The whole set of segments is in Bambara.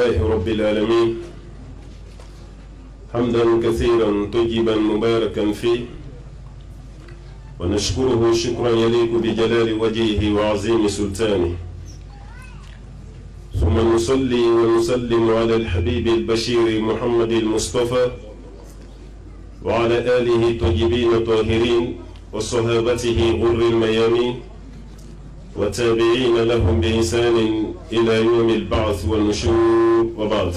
لله رب العالمين حمدا كثيرا طيبا مباركا فيه ونشكره شكرا يليق بجلال وجهه وعظيم سلطانه ثم نصلي ونسلم على الحبيب البشير محمد المصطفى وعلى آله الطيبين الطاهرين وصحابته غر الميامين وتابعين لهم بإحسان إلى يوم البعث والنشور وبعد.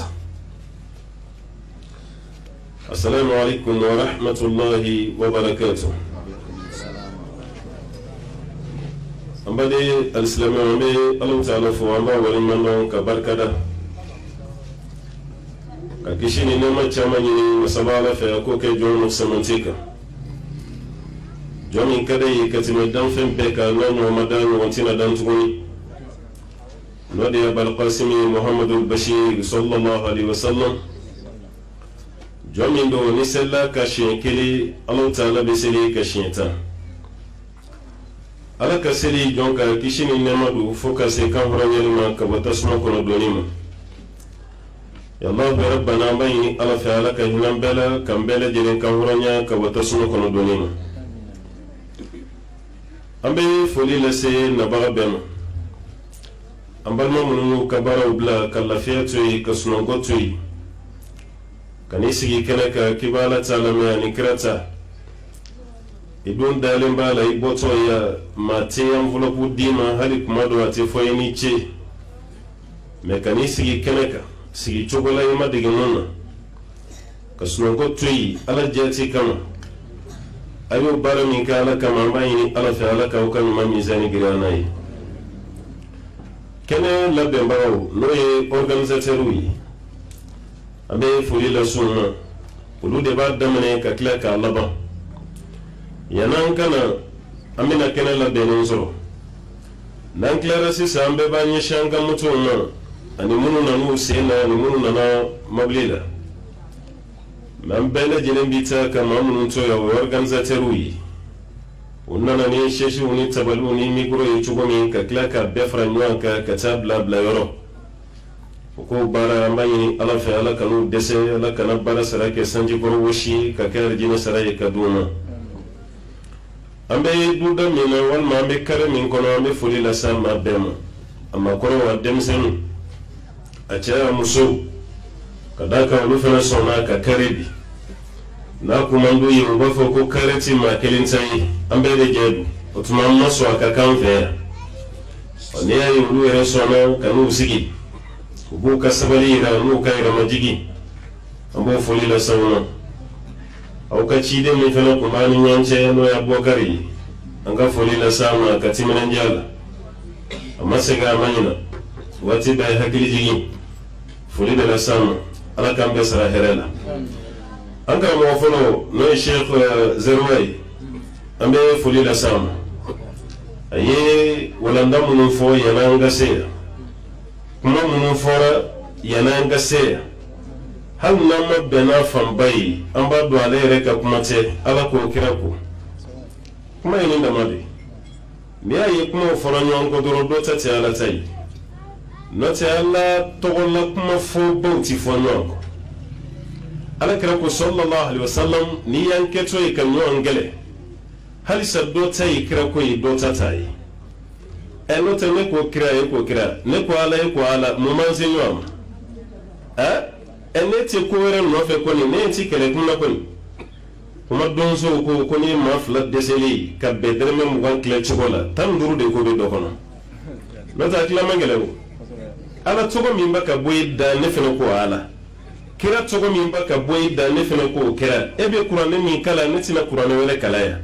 السلام عليكم ورحمة الله وبركاته. أمبالي الإسلام أمبي الله تعالى فوامبا ولمن كبركدا كيشيني نما تشامني مسبالا فيكوك جون سمنتيكا جوني كدي كتم دان فين بيكا نانو ومدان وانتنا دان تغني نودي أبا القاسم محمد البشير صلى الله عليه وسلم جوني دو نسلا كاشين كلي الله تعالى بسلي كاشين تا ala ka seli jonka kishini nemadu foka se kan horanyelima ka batasma kono donima ya allah rabbana bayni ala fa ala ka hinan bela kan bela jelen kan horanya ka batasma kono donima ambe foli la se nabaga bema ambalma mununu kabara ubla kallafiyatu ka sunongotu kanisi kene ka kibala talama ni krata idun dalin bala iboto ya mate envelope dima hali kuma do ate foyini che mekanisi keneka sigi chokola yima diginona kasnongo tui ala jati kama ayo barami kala kama bayini ala fa ala ka ukami mamizani giranai kene labbe bawo noye organisateur wi abe fuli la sunna ulu de ba damane ka kila ka laba yanan kana amina kene la benin so nan klara si sambe banye shanga mutuna ani munu nanu sena ani munu nana mablila man bela jelen bita kama munu to ya organisateur wi unana ni sheshi uni tabalu ni micro yuchugomi ka klaka befra nwanka ka tabla bla yoro ko bara amani ala fa ala kanu dese ala kana bara sarake sanji koro woshi ka kar jina saraye kaduna ambe duda mina walma ambe kare min kono ambe fuli la sama bema amma kono wa demsenu acha muso kadaka olufana sona ka karebi na kuma ndu yoruba fo ko kareti ma kelintai ambe de jebu otuma maso aka kanfe oni ayi ulu ere sona kanu sigi ubu kasabali ira nu kai ra majigi ambo fuli la sama au ka cide mai fana kuma ni wance no ya bokari an ga foli la sama ka timinan jala amma sai ga manina wati bai hakili jigi foli da la sama ala kan be sara herela an ga mo fono no sheikh zerwai an be foli la sama aye walanda mun fo yana nga se kuma mun fora yana nga se hal nama bena fambai amba do ale reka kuma te ala ko kira ko kuma yin da mali ni ayi kuma foranyo ko doro do tati ala tai no te ala to wala kuma fo bauti fo no ala kira ko sallallahu alaihi wasallam ni yanke to yi kan yo angele hal sa do tai kira ko yi do tatai eno te ne ko kira ne ko ala mu manzinyo am ene ti kowere no fe ko ni ne ti kele kuma ko kuma don so ko ni ma flat deseli ka bedre me mu gan kle chokola tan duru de ko be do kono nata kila mangele ko ala togo mimba ka boy da ne fe ko ala kira togo mimba ka boy da ne fe ko kira ebe qur'an mi kala ne tina qur'an wala kala ya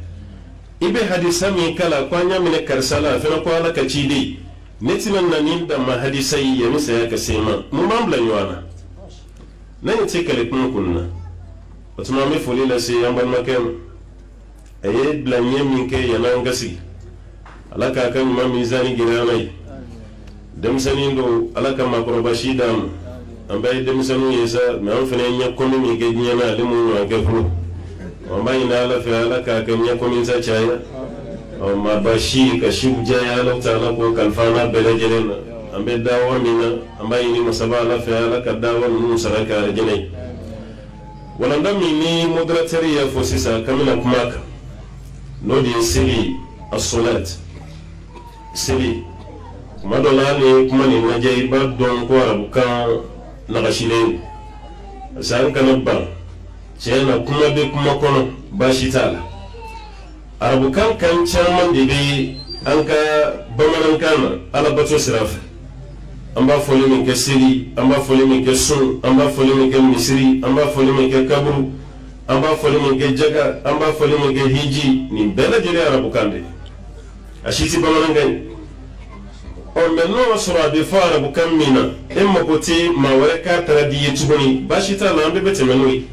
ibe hadisa mi kala kwanya mine karsala fe ko ala ka chidi ne tina nanin da ma hadisai ya musa ya ka sema mu mambla ywana nani tikale kunna otuma me foli la se yamba maken aye blanye minke yana ngasi alaka kan ma mizani giranai dem sanindo alaka makrobashi dam ambaye dem sanu yesa me an fene nya komi mi ge nyana limu wa ge fu ambaye na ala fa alaka kan nya komi sa chaya o ma bashi ka shubja ya la taala ko kalfana belejelen ambe dawa mina ambaye ni masabala fa ala ka dawa nu saraka jinai wala ndami ni moderatori ya fosisa kamila kumaka no di siri as-salat siri kuma dola ni kuma ni naje ba don ko arabukan na gashine sai kana ba sai na kuma be kuma kono ba shi tala arabukan kan chairman de be an ka bamanan kana ala bato sirafa an b'a fɔli min kɛ seli an b'a fɔli min kɛ sun an b'a fɔli min kɛ misiri an b'a fɔli min kɛ kaburu an b'a fɔli min kɛ jaga an b'a fɔli min kɛ hiji nin bɛɛ lajɛlen arabukan de a si tɛ bamanankan ye mɛ n'o y'a sɔrɔ a bɛ fɔ arabukan min na e mago tɛ maa wɛrɛ k'a taara di ye tuguni baasi t'a la an bɛɛ bɛ tɛmɛ n'o ye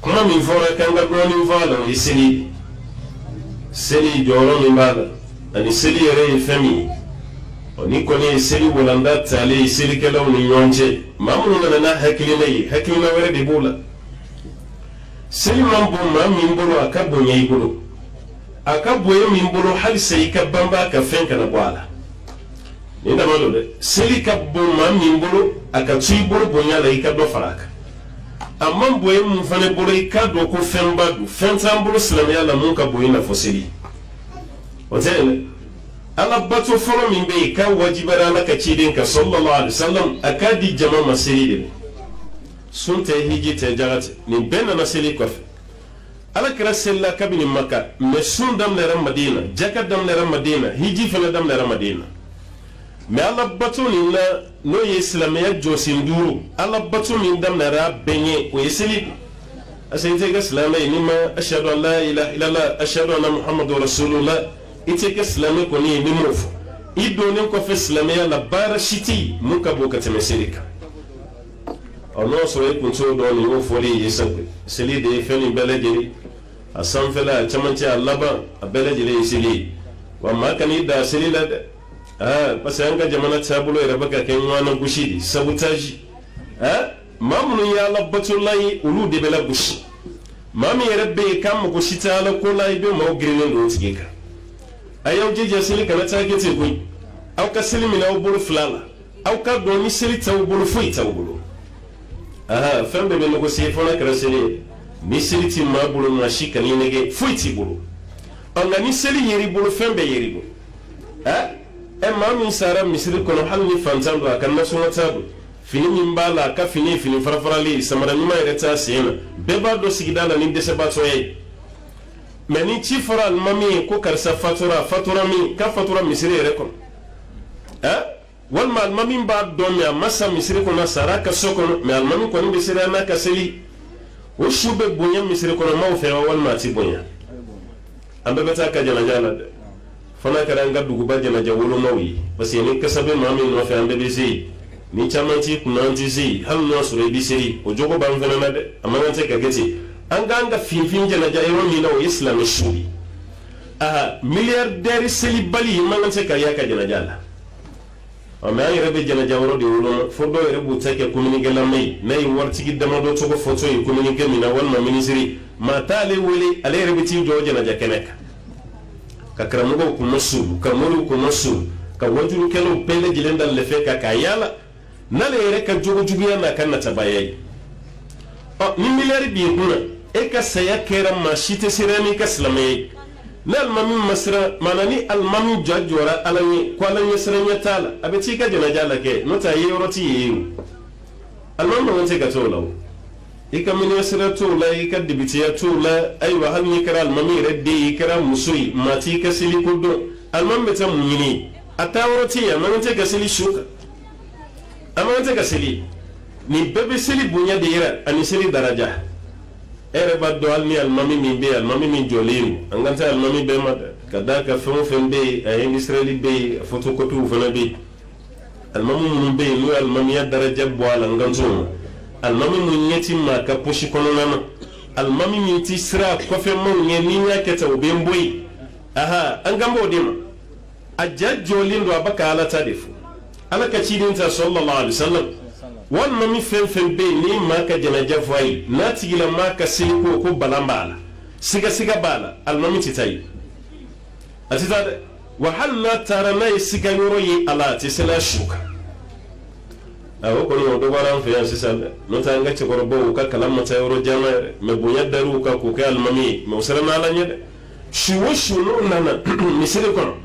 kuma min fɔra k'an ka dɔɔnin fɔ a la o ye seli seli jɔyɔrɔ min b'a la ani seli yɛrɛ ye fɛn min ye ni kɔni ye seli walanda taale ye selikɛlaw ni ɲɔgɔn cɛ maa minnu nana n'a hakilina ye hakilina wɛrɛ de b'o la seli man bon maa min bolo a ka bonya i bolo a ka bonya min bolo halisa i ka banba ka fɛn kana bɔ a la ni dama don dɛ seli ka bon maa min bolo a ka to i bolo bonya la i ka dɔ fara a kan a man bonya mun fana bolo i ka dɔn ko fɛnba don fɛn t'an bolo silamɛya la mun ka bonya i n'a fɔ seli o tɛ yen dɛ ala bato fɔlɔ min bɛ yen ka wajibara ala ka ciden ka sallallahu alaihi wasallam a ka di jama ma seli de sun tɛ hiji tɛ jaga tɛ nin bɛɛ nana seli kɔfɛ ala kɛra selila kabini maka mɛ sun daminɛra madina jaka daminɛra madina hiji fana daminɛra madina mɛ ala bato nin na n'o ye silamɛya jɔsen duuru ala bato min daminɛra bɛn ye o ye seli a se tɛ kɛ silamɛ ye ni ma ashhadu an la ilaha illallah ashhadu anna muhammadu rasulullah ite ke silamɛ kɔni ye ni m'o fɔ i donnen kɔfɛ silamɛya la baara si tɛ yen mun ka bon ka tɛmɛ seli kan n'o y'a sɔrɔ e kuntigi dɔ nin y'o fɔli ye sago seli de ye fɛn nin bɛɛ lajɛlen a sanfɛla a camancɛ a laban a bɛɛ lajɛlen ye seli ye wa maa kan'i da seli la dɛ parce que an ka jamana taabolo yɛrɛ bɛ ka kɛ ɲɔgɔn na gosi de sabotage maa minnu ye ala batola ye olu de bɛ la gosi maa min yɛrɛ bɛ yen k'a mago si tɛ ala ko la i bɛ maaw girinnen don o tigi kan a y'aw jija seli kana taa kɛ ten koyi aw ka seli minɛ aw bolo fila la aw ka dɔn ni seli t'aw bolo foyi t'aw bolo fɛn bɛɛ bɛ négocier fɔ n'a kɛra seli ye ni seli t'i maa bolo maa si kan'i nɛgɛ foyi t'i bolo nka ni seli yer'i bolo fɛn bɛɛ yer'i bolo maa min sara misiri kɔnɔ hali ni fantan don a ka nasɔngɔ t'a don fini min b'a la a ka fini ye fini farafarali ye samara ɲuman yɛrɛ t'a sen na bɛɛ b'a dɔn sigida la ni dɛsɛbaatɔya ye mɛ ni ci fɔra alimami ye ko karisa fatura min ka fatura misiri yɛrɛ kɔnɔ walima alimami b'a dɔn mɛ a ma sa misiri kɔnɔ a sara a ka so kɔnɔ mɛ alimami kɔni bɛ seli n'a ka seli o su bɛ bonya misiri kɔnɔ maaw fɛ wa walima a ti bonya an bɛɛ bɛ taa ka janaja la dɛ fo n'a kɛra an ka duguba janaja wolomaw ye parce que ni kasa bɛ maa min nɔfɛ an bɛɛ bɛ se yen ni caman t'i kunna an tɛ se yen hali n'o y'a sɔrɔ i bɛ seli o jogo b'an fana na dɛ a man kan tɛ ka kɛ ten an k'an ka finfin janaja yɔrɔ min na o ye silamɛ su de miliyardɛri selibali man kan tɛ ka y'a ka janaja la mɛ an yɛrɛ bɛ janaja yɔrɔ de woloma fo dɔw yɛrɛ b'u ta kɛ communiqué-lama ye n'a ye waritigi damadɔ tɔgɔ fɔtɔ ye communiqué min na walima minisiri maa t'ale wele ale yɛrɛ bɛ t'i jɔ janaja kɛnɛ kan ka karamɔgɔw kun ma suru ka moriw kun ma suru ka wajurukɛlaw bɛɛ lajɛlen da lɛfɛ kan k'a yaala n'ale yɛrɛ ka jogo juguya n'a ka natabaya ye ni miliyari b'i kunna e ka saya kɛra maa si tɛ siran n'i ka silamɛya ye ni alimami ma siran maana ni alimami jɔra ala ye ko ala ɲɛ siranɲɛ t'a la a bɛ t'i ka janaja la kɛ n'o tɛ a ye yɔrɔ t'i ye o alimami man tɛ ka t'o la o i ka minisira t'o la i ka dibitiya t'o la ayiwa hali n'i kɛra alimami yɛrɛ den ye i kɛra muso ye maa t'i ka seli ko dɔn alimami bɛ taa mun ɲini a taa yɔrɔ t'i ye a man tɛ ka seli su kan a man tɛ ka seli nin bɛɛ bɛ seli bonya de yɛrɛ ani seli daraja e yɛrɛ b'a dɔn hali ni alimami min bɛ yen alimami min jɔlen don an kan tɛ alimami bɛɛ ma dɛ ka d'a kan fɛn o fɛn bɛ yen a industiriɛli bɛ yen fotokopiw fana bɛ yen alimami minnu bɛ yen n'o ye alimamiya daraja bɔ a la n kan t'o ma alimami min ɲɛ ti maa ka posi kɔnɔna na alimami min ti sira kɔfɛmaw ɲɛ ni n y'a kɛ tan o bɛ n bɔ yen an kan b'o de ma a ja jɔlen don a bɛ ka ala ta de fɔ ala ka ciden ta sallallahu alaihi wasallam walima min fɛn fɛn bɛ yen ni maa ka janaja fɔ a ye n'a tigila maa ka seli ko balan b'a la siga b'a la alimami tɛ taa yen a tɛ taa dɛ wa hal na tara na isiga yoro yi ala ti sela shuka awo ko no do waran fe sisan no ta nga ci gorbo ka kalam mata yoro jamaare me bunya daru ka ko ka almami mo salama ala nyede shuwo shuno nana misiri kono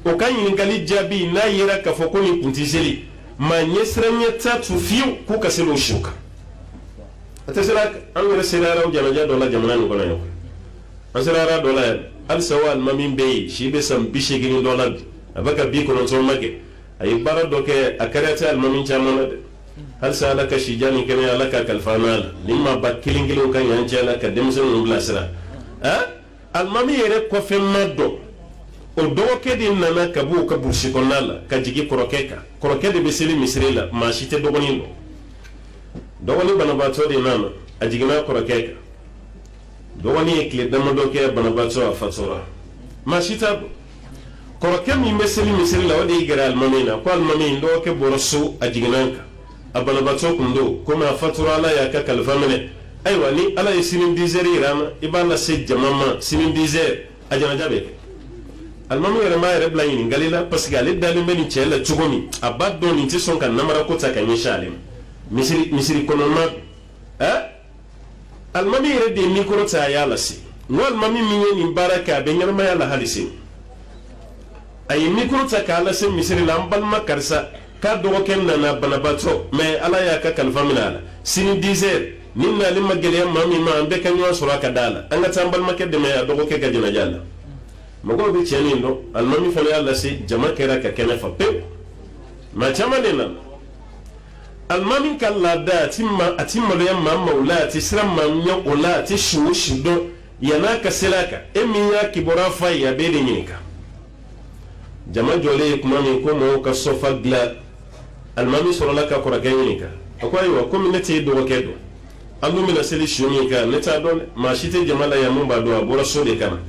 o kan yin gali jabi na yira ka fo ko ni puntiseli ma nyesranya tatu fiu ku ka selo shuka atasira an wala sirara o jamaja do la jamana ko na yo an sirara do la al sawal mamin be shi be sam bishe gini do la abaka bi ko non so mage ay bara do ke akarata al mamin chamana de hal sala ka shi jani kene alaka kalfanal limma bakilingilo kan yan jala ka demsen no blasira ha al mami yere ko fe maddo o do ke din nana kabu ka burshi konala ka jigi korokede be seli misrila ma shite dogoni dogoni bana bato de nana ajigina korokeka dogoni ekle dama do ke bana bato afatora ma shita koroke mi meseli misrila wadi gara al mamina ko al mamin do ke borosu ajiginanka abana bato kundo kuma afatora la ya ka kalfamene aywa ni ala yisinin dizeri rama ibala se jamama sinin dizer ajana jabe almamu yɛrɛ maa yɛrɛ bila ɲininkali la parce que ale dalen bɛ nin cɛ la cogo min a b'a dɔn nin tɛ sɔn ka namara ko ta ka ɲɛsin ale ma misiri kɔnɔma alimami yɛrɛ de ye mikoro ta a y'a lase n ko alimami min ye nin baara kɛ a bɛ ɲɛnamaya la hali sini a ye mikoro ta k'a lase misiri la an balima karisa k'a dɔgɔkɛ nana banabaatɔ mɛ ala y'a ka kalifa minɛ a la sini 10 heures ni n'ale ma gɛlɛya maa min ma an bɛɛ ka ɲɔgɔn sɔrɔ a ka da la an ka taa an balimakɛ dɛmɛ a dɔgɔkɛ ka jɛnɛja la mɔgɔw bɛ tiɲɛni dɔn alimami fana y'a lase jama kɛra ka kɛnɛ fa pewu maa caman de nana alimami ka laada a ti maloya maa o la a ti siran maa ɲɛ o la a ti si o si dɔn yan'a ka seli a kan e min y'a kibaruya f'a ye a b'e de ɲininka jama jɔlen ye kuma min ko mɔgɔw ka sɔfa dilan alimami sɔrɔla ka kɔrɔkɛ ɲininka a ko ayiwa komi ne t'e dɔgɔkɛ dɔn an dun bɛna seli su min kan ne t'a dɔn dɛ maa si tɛ jama la yan mun b'a dɔn a bɔra so de ka na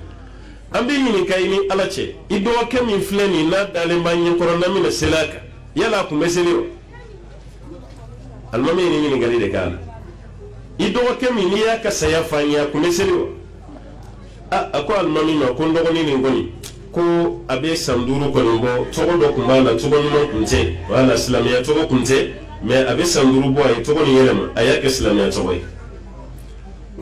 an bɛ ɲininka i ni ala cɛ i dɔgɔkɛ min filɛ nin n'a dalen b'a ɲɛkɔrɔ n'a bɛna seli a kan yala a kun bɛ seli o alimami ye nin ɲininkali de k'a la i dɔgɔkɛ min n'i y'a ka saya f'a ɲɛ a kun bɛ seli o a ko alimami ma ko n dɔgɔnin nin kɔni ko a bɛ san 5 kɔni bɔ tɔgɔ dɔ tun b'a la tɔgɔ ɲuman tun tɛ wala silamɛya tɔgɔ tun tɛ mɛ a bɛ san 5 bɔ a ye tɔgɔ nin yɛlɛma a y'a kɛ silamɛya tɔgɔ ye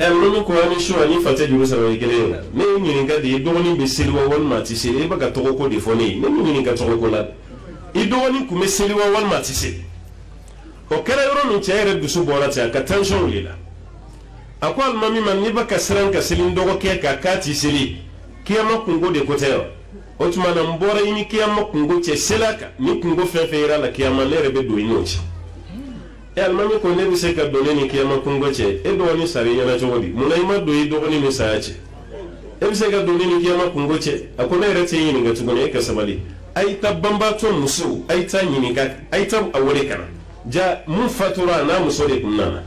alimami ko ani su ani fa tɛ juru sara ye kelen ye ne ye ɲininka de i dɔgɔnin bɛ seli wa walima a tɛ seli e bɛ ka tɔgɔ ko de fɔ ne ye ne m'u ɲininka tɔgɔ ko la i dɔgɔnin kun bɛ seli wa walima a tɛ seli o kɛra yɔrɔ min cɛ yɛrɛ dusu bɔra ten a ka tension wulila a ko alimami ma n'i bɛ ka siran ka seli n dɔgɔkɛ kan k'a tɛ seli kiyama kungo de ko tɛ wa o tuma na n bɔra i ni kiyama kungo cɛ seli a kan ni kungo fɛn fɛn yera la kiyama ne yɛrɛ bɛ don i n'o cɛ alimami ko ne bɛ se ka don ne ni kiyama kungo cɛ e dɔgɔnin sara i ɲɛna cogo di munna i ma don i dɔgɔnin ni saya cɛ e bɛ se ka don ne ni kiyama kungo cɛ a ko ne yɛrɛ tɛ ɲininka tuguni e ka sabali a y'i ta banbaatɔ muso a y'i ta ɲininka a y'i ta a wele ka na ja mun fatura n'a muso de kun nana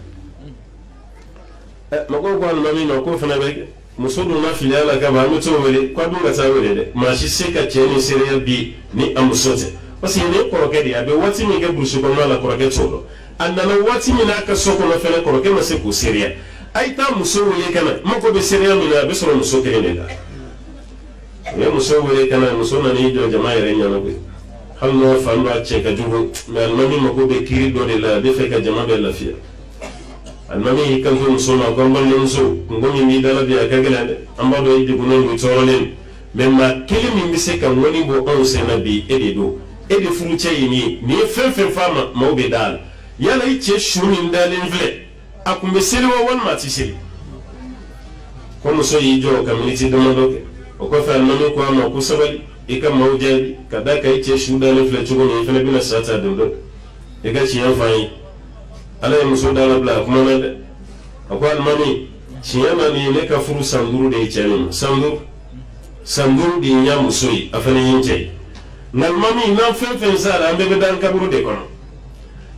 mɔgɔw ko alimami ma ko fana bɛ muso donna filiya la ka ban an bɛ t'o wele ko a dun ka taa wele dɛ maa si se ka cɛ ni seereya bi ni a muso tɛ parce que ne kɔrɔkɛ de a bɛ waati min kɛ burusi kɔnɔna la kɔrɔkɛ t'o dɔn a nana waati min n'a ka so kɔnɔ fɛnɛ kɔrɔkɛ ma se k'o seereya a ye taa muso wele ka na mako bɛ seereya min na a bɛ sɔrɔ muso kelen de la u ye muso wele ka na muso nana i jɔ jama yɛrɛ ɲɛna koyi hali n'o fan dɔ a cɛ ka jugu mɛ alimami mako bɛ kiiri dɔ de la a bɛ fɛ ka jama bɛɛ lafiya alimami y'i kanto muso ma ko an balimamuso kungo min b'i dala bi a ka gɛlɛn dɛ an b'a dɔn i degunnen don i tɔɔrɔlen mɛ maa kelen min bɛ se ka ŋɔni bɔ anw sen na bi e de don e de furucɛ ye nin ye nin ye fɛn fɛn f'a ma maaw bɛ da la yala i cɛ su min dalen filɛ a kun bɛ seli wa walima a tɛ seli ko muso y'i jɔ ka miniti damadɔ kɛ o kɔfɛ alimami ko a ma ko sabali i ka maaw jaabi ka da ka i cɛ su dalen filɛ cogo min i fana bɛna sa ta don dɔ i ka tiɲɛ f'an ye ala ye muso dala bila a kuma na dɛ a ko alimami tiɲɛ na nin ye ne ka furu san 5 de ye cɛ min ma san 5 de ye n y'a muso ye a fana ye n cɛ ye nka alimami n'an fɛn fɛn sara an bɛɛ bɛ da an kaburu de kɔnɔ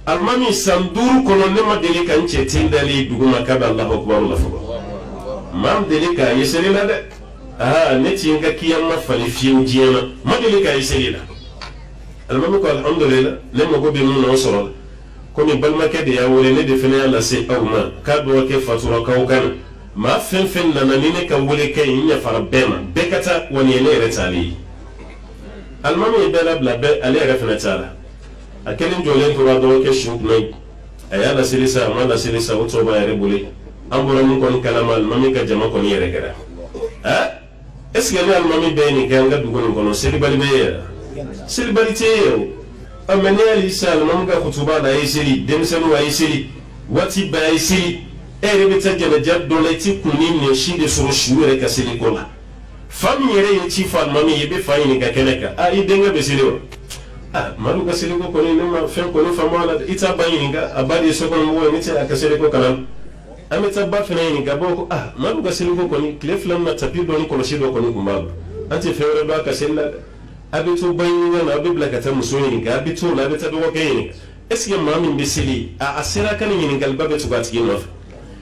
alimami san 5 kɔnɔ ne ma deli ka n cɛ ten dalen dugu ma k'a bɛ alahu akibaru la fɔlɔ maa deli k'a ye seli la dɛ aa ne ti n ka kiyama fali fiyewu diɲɛ na ma deli k'a ye seli la alimami ko alhamdulillah ne mago bɛ mun na o sɔrɔ la komi balimakɛ de y'a wele ne de fana y'a lase aw ma k'a dɔgɔkɛ faturakaw kan maa fɛn fɛn nana ni ne ka wele kɛ n yafara bɛɛ ma bɛɛ ka taa wa nin ye ne yɛrɛ taalen ye almami bela bla be ale refna tala akelin jole to rado ke shuk nay ayala silisa amala silisa oto ba yare bule ambura mun kon kalama almami ka jama kon yere gara ha est-ce que almami be ni ganga dugon kono silibali be silibali te amene ali sal mam ga kutuba da yisiri demsanu wa yisiri wati ba yisiri ere beta jana jaddo lati kunin ne shi de suru shuure ka silikola fam yere yiti fa almami yebe fayini ka keneka a idenga be silio maru ka siliko ko ni ma fen ko no famala ita bayini ga abadi so ko mo ni ta ka siliko kalam ameta ba fena ni ga boko maru ka siliko ko ni kleflam na tapi do ni ko shido ko ni kumbabu anti fewre do ka sella abito bayini na bibla ka ta musoni ga abito la beta do ko ni est-ce que mami bisili asira kan ni galba be to ga tigi no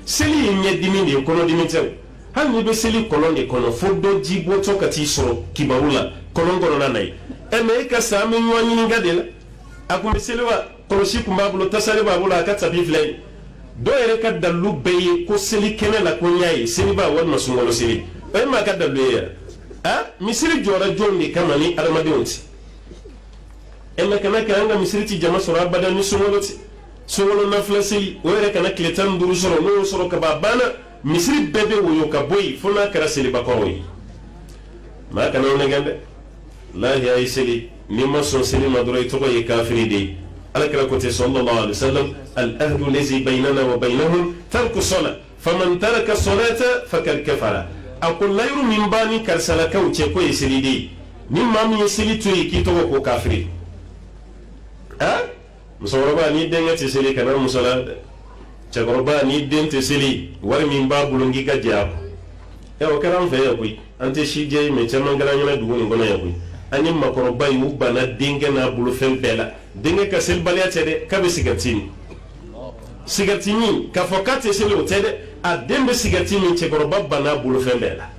seli nye dimi ni ko no dimi tew hal ni be seli kolon de kono fodo jibo to ka ti soro kibaula kolon gono na nai eme ka sami nyoni ni gadela akum seli wa koroshi kumbabulo tasale babula ka tabi flay do ere ka dalu beye ko seli kene la ko nyai seli ba won masungolo seli e ma ka dalu ya misiri jora jonni kamani armadionti eme kana ka anga misiri ti jama sura badan ni sungolo ti sungolo na flasi o ere kana kletan duru soro no soro ka babana misiri bebe woyo ka boy fona kara seli bakoroyi ma kana on gande la ya iseli nimma son seli madurai to yi kafiri de alakra ko te sallallahu alaihi wasallam al ahdu allazi bainana wa bainahum tarku salat faman taraka salata fakal kafara aqul layru min bani karsala kauce ko iseli de nimma mi iseli to yi ki to ko kafiri musawraba ni denga te seli kana musala chagoroba ni dente seli war min babulungi ka jabu o karam fe ya kuy ante shije me chamangala nyana dugo ngona ya kuy ani makoroba yu bana dinga na bulu fen bela dinga ka sel balia tede ka be sigatini ka fokate seli o tede a dembe sigatini chagoroba bana bulu fen bela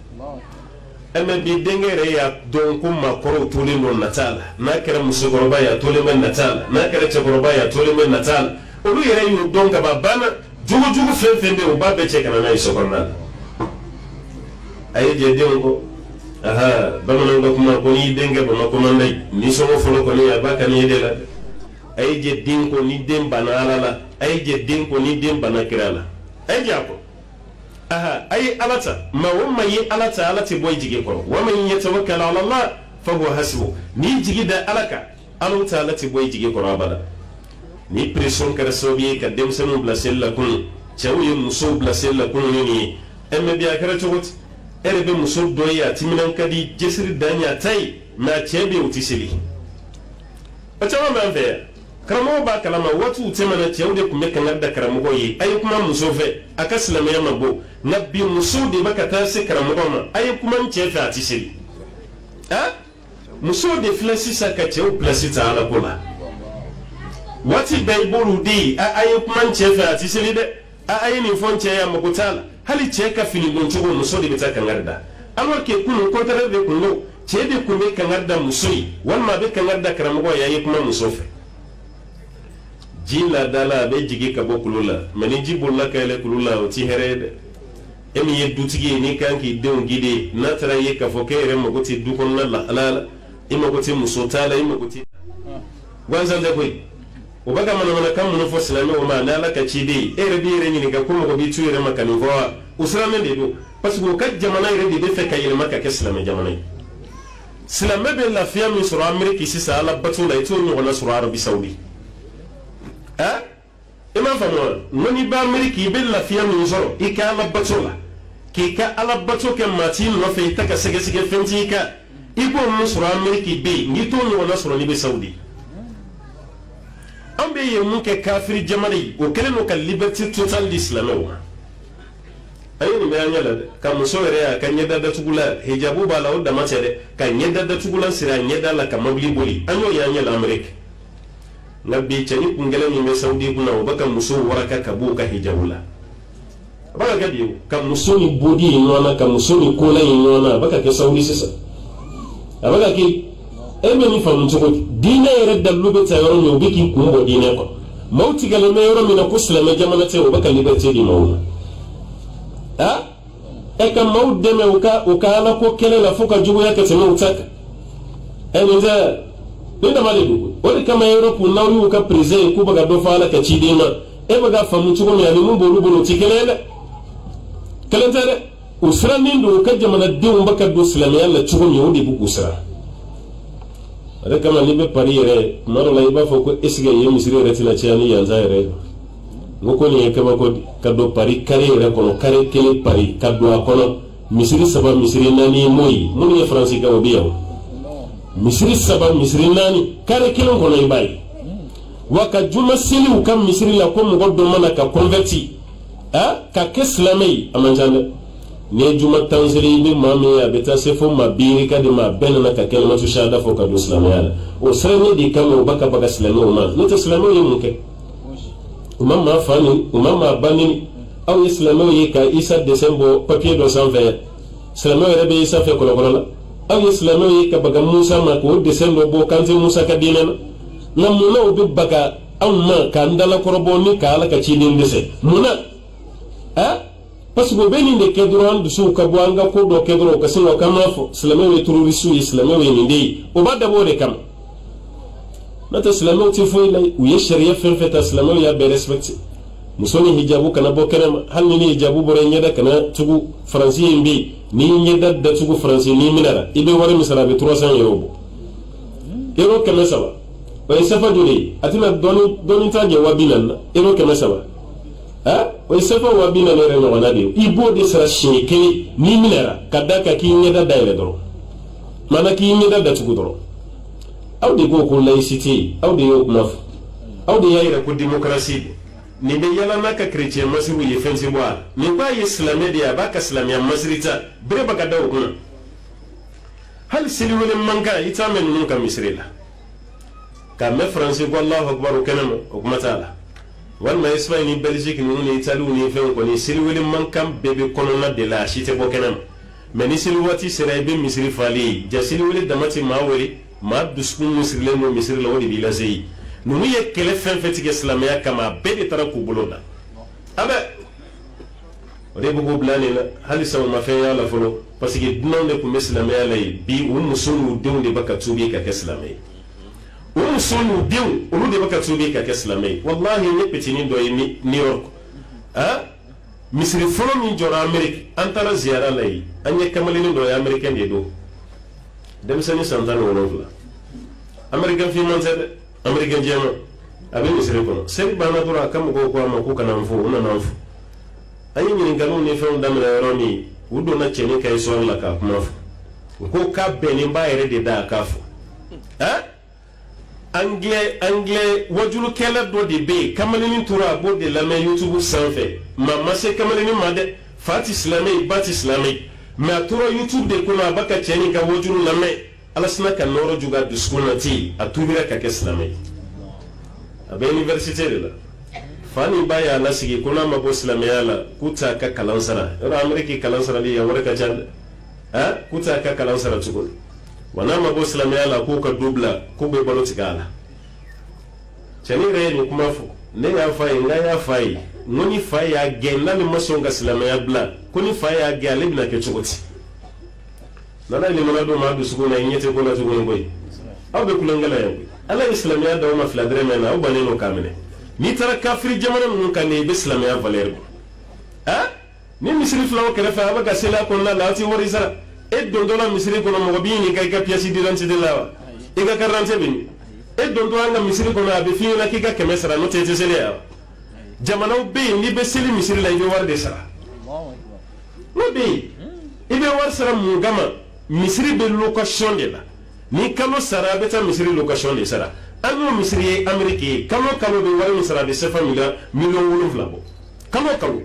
eme bi dinga re ya donku makoro tuli non natala na kera musugoroba ya tuli men natala na kera chagoroba ya tuli men natala olu yere yu donga babana jugu fen be o babe che kana na isokonna ayi je dengo bamanan ga kuma ko ni denga ba ma kuma ndai ni so mo folo ko ni abaka ni de la ayi je dinko ni dem banala la ayi je dinko ni dem banakirala ayi jako ayi alata ma wamma yi alata boy jige ko wa man yatawakkal ala allah fa huwa hasbu ni jigi da alaka alata alati boy jige ko abada ni pression kara sobi ka dem sanu blasel la kun chawu muso blasel la kun ni emme biya kara chot erebe muso doya timinan kadi jesir danya tai na chebe utisili achawa manve karamo ba kalama watu temana chewde kumeka ngada karamo yi ayi kuma muso fe akaslama ya mabo nabi muso de baka tase karamo ma ayi kuma nchefe atisili muso de flasi saka chewu plasita ala kola wati baibulu di ayi kuma nchefe atisili de ayi ni fonche ya mabutala hali cheka fini gonchugo muso de bitaka ngarda alors que kunu kontare de kunu chede kume kangarda musoi walma be kangarda karamo ya ayi kuma muso fe jila dala be jigi ka bokulula mani jibulla kale kulula o ti herede emi ye dutigi ni kanki deun gide na tara ye ka fokere mo goti dukon na la alala imo goti musotala imo goti gwanzan de koy o baga mana kam no fo silame o ma na ka chide ere bi ere ni ga ko mo bi tuere makani vo usrame de do parce que ka jamana ere de fe kayel maka ke silame jamana silame be la fiya mi sura ameriki sisa ala batula ito ni wala sura arabi saudi ima famu noni ba ameriki be la fiya mi zoro ika ala batula ki ka ala batu ke mati no fe ta ka sege fenti ka ibo mu sura ameriki be ni to ni wala sura ni be saudi ambe ye mu ke kafiri jamani o kele no ka liberty total islamo ayi ni bayanya la ka muso ya ka nyeda da tugula hijabu ba lawo da matere ka nyeda da tugula sira nyeda la ka mabli boli anyo ya nya la amerika nabi chani kungela ni me saudi kuna o baka muso waraka ka bu ka hijabula baka ka biyo ka muso ni bodi nona ka muso ni kola nona baka ke saudi sisa abaka ki ebe ni famu choko dina yere dalube ta yoro ni obiki kumbo dina ko mauti gale me yoro mina kusla me jamana te obaka liberté di mawna e ka maud de me uka ala ko kele la foka jugo yake te mutaka nza ni da mali du o de kama Europe na yu ka prison ku baga do fala ka ci dima baga famu ci ko mi mun bolu ci kelele kelentare usra min do ka jamana diw baka do islamiya la ci ko mi wodi bu usra ada kama ni be pari yere maro la iba fo ko esige ye misiri retina ci ani yanza yere ngoko ni kama ko ka do pari kare yere ko kare kele pari ka do akono misiri saba misiri nani moyi mun ye france ka obiya misiri saba misiri nani kare kelen kono ibai waka juma siliu kam misiri la ko mo do mana ka converti ka ke islamai amanjane ne juma tanzili ni mami ya beta sefo mabiri ka de ma benna ka kelma su shada fo ka do islamaya o srene di kam baka baka islamai ma no to islamai mu ke umma fani umma bani aw islamai ka isa desembo papier do sanve islamai rebe isa fe ko la aw islamai ka baga musa ma ko desembo bo kanze musa ka dinena na muna obi baga amma ka ndala korobo ni ka ala ka chini ndese muna parce que beni de kedron du su ka buanga ko do kedro ka sinwa kama fo islamai terroristu islamai ni ndei o bada bode kam nata islamai ti fo ilay u ye sharia fen feta islamai ya be respect musoni hijabu kana bo kana hal ni hijabu bore nyeda kana tugu franci mbi ni nyeda da tugu franci ni minara ibe wara misala be 300 euro kama sawa o sefa dole atina doni taje wabinan euro kama sawa o sefa wabinan re no wana de ibo de sara sheke ni minara kadaka ki nyeda da ile doro mana ki nyeda da tugu doro aw de go ko laicité aw de yo naf aw de yayra ko démocratie ni be yala naka chrétien masiru ye fensi boa ni ba islamé dia baka islamia masrita bre baka daw ko hal sili wala manka itamen nun ka misrila ka me français ko allah akbar kanama o matala wal ma espagne ni belgique ni italie ni fen ko ni sili wala manka bebe konona de la chite bo kanama mais ni sili wati sera be misri fali ja sili wala damati mawali ma duskun misrile mo misrila wodi bilazei nunu ye kele fen fetike islamia kama bede tara ku buloda abe ode bugo blani la hali saw ma fe yala folo parce que dinon de ku islamia lay bi un musulu dewnde baka tubi ka islamia un musulu dew ulu de baka tubi ka islamia wallahi ne petini do ni New York misri folo min jora amerique antara ziara lay anye kamalini do ya americain de do dem sani santana wonofla americain fi monzede american jema abin misiri kono seri bana tora kam ko ko ma ko kana mfo una namfo ayi ni ngalo ni fe unda mera romi wudo na cheni kay so la ka kuma ko ka beni bayre de da ka fo anglais wajulu kala do de be kamalini tura bo de la me youtube sanfe ma se kamalini ma de fati islamai bat islamai ma tura youtube de kuna baka cheni ka wajulu la me alasna ka noro juga duskunati atubira ka islamai abe université de la fani baya nasigi kuna mabo islamai la kuta ka kalansara ro ameriki kalansara li ya warka jand kuta ka kalansara tukul wana mabo islamai la ko ka dubla ko be baloti gala chani re ni kuma fu ne ya fai nga ya fai ngoni fai ya genna ni masonga islamai bla kuni fai ya gale bina ke chukoti nana ni mana do ma du suguna nyete ko na suguna boy awbe kulangala yango ala islamia da ma fladre mena o baneno kamene ni tara kafiri jamana mun kan ne islamia valer ni misri flawo kala fa abaga sela ko na lati wori sara e dondola misri ko mo bi ni kay ka piasi diranti de lawa e ga karante bin e dondola nga misri ko na be fi na kika kemesara no tete sele ya jamana o be ni be seli misri la yo war de sara no be ibe war sara mu gama misri be location de la ni kalo sara beta misri location de sara anu misri amerique kalo be wara misra de sefa million wolofla bo kalo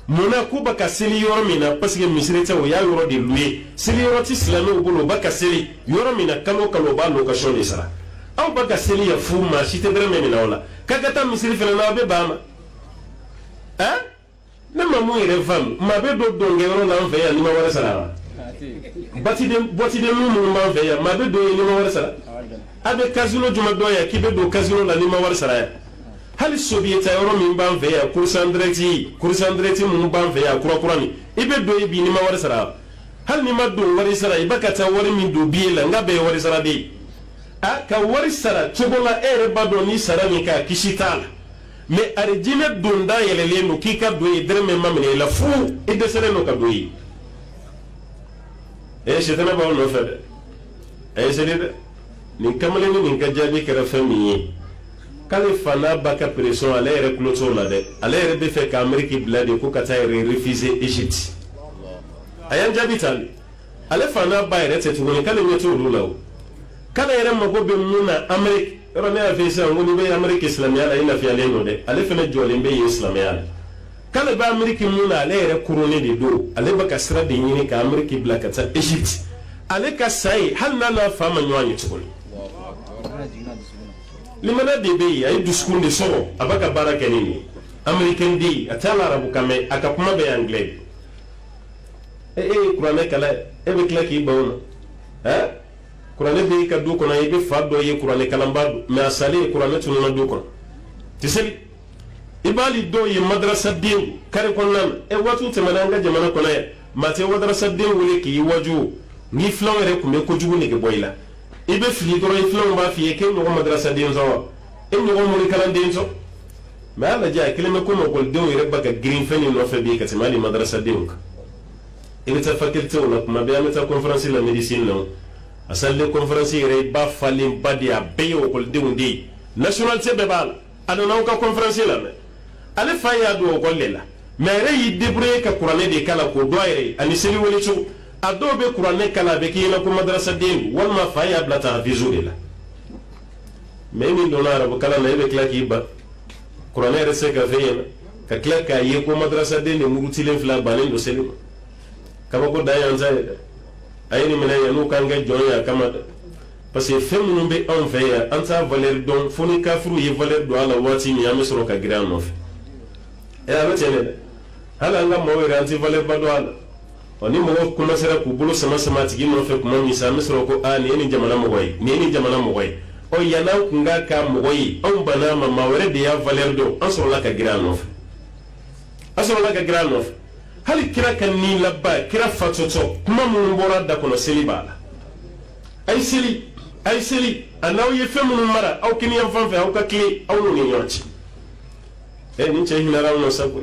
mona ko baka seli yoro mina parce que misri ta o ya yoro de louer seli yoro ti islami o bolo baka seli yoro mina kalo ba location de sara aw baka seli ya fu ma shite dere mina wala kagata misri fela na be bama na mamu ire fam ma be do ngero na mfe ya ni ma wara sara bati de mu ma fe ya ma be do ni ma war sara abe casino juma do ya ki be do casino la ni ma war sara ya hali sovieta euro mi ban fe ya kursandreti mu ban fe ya kura ni ibe do bi ni ma war sara hal ni ma don wari sara ibaka ta wari min do biela nga be wari sara de a ka wari sara chogola ere bado ni sara ni ka kishitala me arjine don da yelele no kika do idreme mamne la fu ide sere no ka do yi shetana ba no fede sere ni kamale ni ka jabi kara fami kale fana baka pression ale ere cloto la de ale ere be fe ka ameriki blade ko kata ere refuser Egypt ayan jabi tali ale fana ba ere tetu ni kale nyeto lulawo kala ere mago be muna ameriki ero ne afisa ngoni be ameriki islamiyya la ina fi ale no de ale fene jole be islamiyya kala ba ameriki muna ale ere kurone de do ale baka sra de nyini ka ameriki blakata Egypt ale ka sai hal na la fama nyanyi tukuni limana de be ay duskun de soro abaka baraka nini american di atala arabu kame akapuma be anglais kurane kala be klaki bawna kurane be ka du kona ibe fado ye kurane kalamba me asale kurane tununa du kona tiseli ibali do ye madrasa din kare konnan watu temananga jamana kona mate madrasa din wule ki waju ni flawere kumbe ko jugu ne ke boyla ibe fili doro iflon ba fiye ke no madrasa din zo en no mo kalan din zo ma la ja kelme ko mo gol din yere baka green fani no fe bi ka timali madrasa din ka ibe ta faculté wala kuma be amata conference la médecine no asalle conference yere ba falim badia be o gol din di nationalité be bal adona ka conference la me ale fa ya do gol lela mais re yi débrouiller ka qur'ane de kala ko do yere ani seli woni chu adobe qur'ane kala be ki na ko madrasa din wal ma fa ya blata vizurila memi dona arabu kala na be klaki ba qur'ane rese ka veyena ka klaka ye ko madrasa din ne murutilen fla banen do selim kaba ko dayan zay ayni mena yanu kanga jonya kama parce que femu be on veya anta valeur don foni kafru ye valeur do ala wati mi amesro ka gran no ala tele hala nga mo we anti valeur ba do ala oni mo kuma sera ku bulu sama sama tigi no fe kuma mi sa mesro ko ani ni jamana mo goy ni jamana mo goy o yana kunga ka mo goy on bana ma mawre de ya valeur do asro la ka gran no asro la ka gran no hali kira kan ni labba kira fatoto kuma mun bora da kono selibala ay seli anaw ye femu mara aw kini yam fanfe aw ka kli aw no ni nyoti ni che hinara no sabwe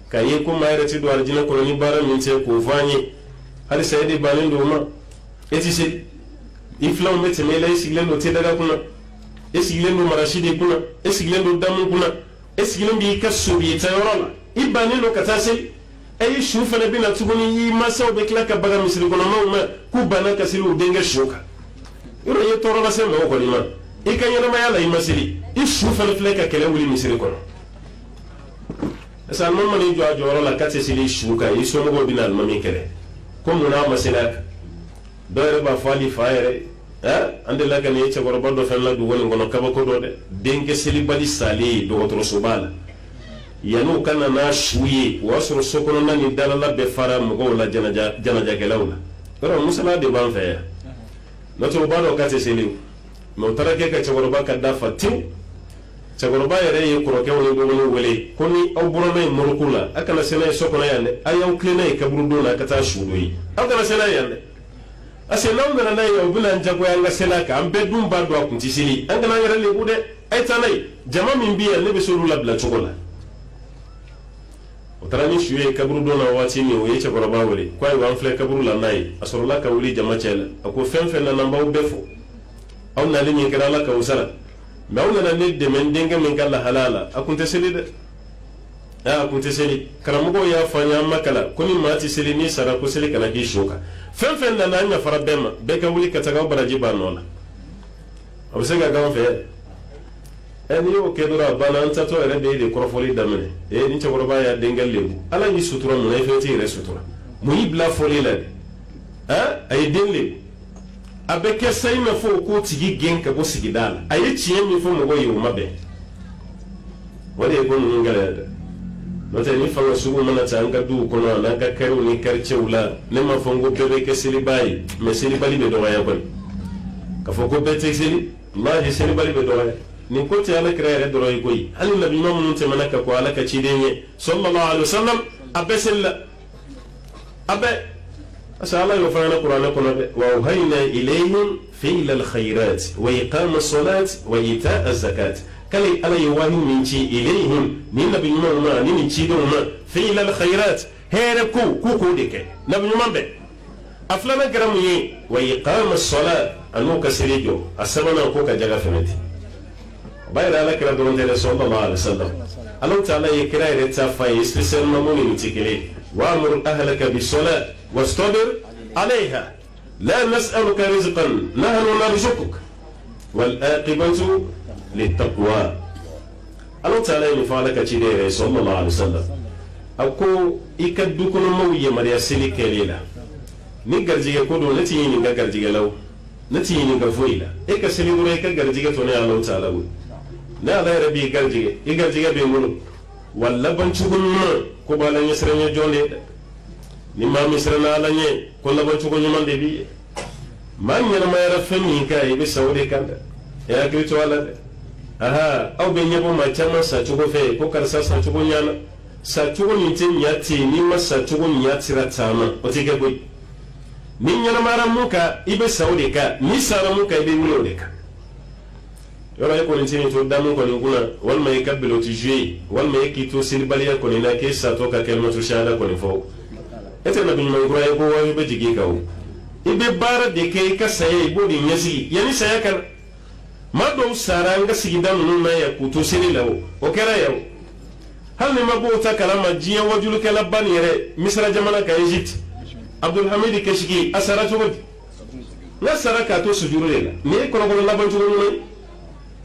kaye ko mayre ti do arjina ko ni bara min te ko vanyi hali sayidi balin do ma eti se iflaw mete mele siglen do te daga kuna esiglen do marashidi kuna esiglen do damu kuna esiglen bi kasubi tayorola ibani no katase ay shufa na bina tuguni yi masaw be klaka baga misri kono ma ku bana kasilu denga shuka yoro ye toro la sema ko ni ma ikanyana ma yala imasiri ishufa na fleka kele wuli misri kono asa mamma ni joro la katse sili shuka iso mo binal mami kele ko muna masilak doere ba fali faere ande la kan yeche goro bodo fen la du woni ngono kaba ko do de denke sili bali sali do otro subala yanu kana na shuye wasro sokono nani dalala be fara mo la janaja kelawla pero musala de ban fe noto bado katse sili mo tarake ka chagoro ba ka dafa tin chagoroba yere ye koroke woni do woni wele koni aw burona morukula akana sena sokono yande ayaw klena e kaburu do na kata shudo yi akana sena yande asena ngana na yaw bula njago yanga sena ka ambe dum ba do akunti sili angana yere le bude ay tanay jama min biya ne be suru labla chokola otarani shuye kaburu do na wati ni o ye chagoroba wele kwai wan fle kaburu la nay asorola ka wuli jama chela ako fenfe na namba ubefo aw na linyi kala la ka usara mawna ne de men denga min kala halala akunte seli de akunte seli karamugo ya fanya makala kuni mati seli ni sara ko seli kana ki shoka fen na nya fara bema be ka wuli kataga baraji banola abusega ga fe en yo kedura bananta to ere de korofoli damene ni chagoro ba ya denga lebu ala ni sutura mun ay feti re sutura mu yibla foli la ay denle abeke sai me fo ko tigi genka bo sigidala ayi ciye mi fo mo goyi mabe wale ko mun ngala no te ni fanga sugu mana tanga du ko no na ka karu ni karce wula ne ma fongo bebe ke silibai me silibali be do waya kon ka fo ko bete sili ma je silibali be do waya ni ko te ala kreere do roy koyi ali nabi mamun te manaka ko ala ka ci denye sallallahu alaihi wasallam abesella abe أسأل الله يفعل القرآن وأوهينا إليهم فعل الخيرات وإقام الصلاة وإيتاء الزكاة كلي ألا يوهم من شيء إليهم نبي ما نمشي دوما فعل الخيرات هذا كو ديك نبي ما به أفلنا كرامي وإقام الصلاة أنو كسريجو أسمعنا كوكا جاga فمتي باير على كلا دون صلى الله عليه وسلم الله تعالى يكرا يرتا فاي سبيسال ماموني متكلي وأمر أهلك بالصلاة واصطبر عليها لا نسألك رزقا نحن نرزقك والآقبة للتقوى الله تعالى يفعلك تشيري صلى الله عليه وسلم أكو إكدوكم موية مريا سيلك ليلة نيجارجيا كودو نتيني نيجارجيا لو نتيني نيجافويلا إيكا سيليدو إيكا جارجيا توني الله تعالى لا لا ربي جارجيا إيجارجيا بيمونو ولا بنشوفون كوبالا يسرني جوني ni ma misrana ala nye ko la ban cugo nyman de bi man nyana ma yara fami ka ibe sawde kanda ya grito ala de aha aw be nyabo ma chama sa cugo fe ko kar sa cugo nyana sa cugo ni tin nyati ni ma sa cugo nyati ratama o tige boy ni nyana mara muka ibe sawde ka ni sara muka ibe wulo de ka yoro ko ni tin to damu ko ni kuna wal may kabilo ti jui wal may kito silbaliya ko ni na ke sa to ka kelma to shada ko ni fo ete na bin mai goye ko wani be jige kawo ibe bara de kai ka saye bodi nyasi yani saya kan ma do saranga sigidan nun na ya kuto sini lawo o kera yawo hal ne mabo ta kalama jiya wajulu kala ban yere misra jamana ka Egypt Abdul Hamid Kashiki asara to bodi na saraka to sujuru lela ne ko ko laban to nun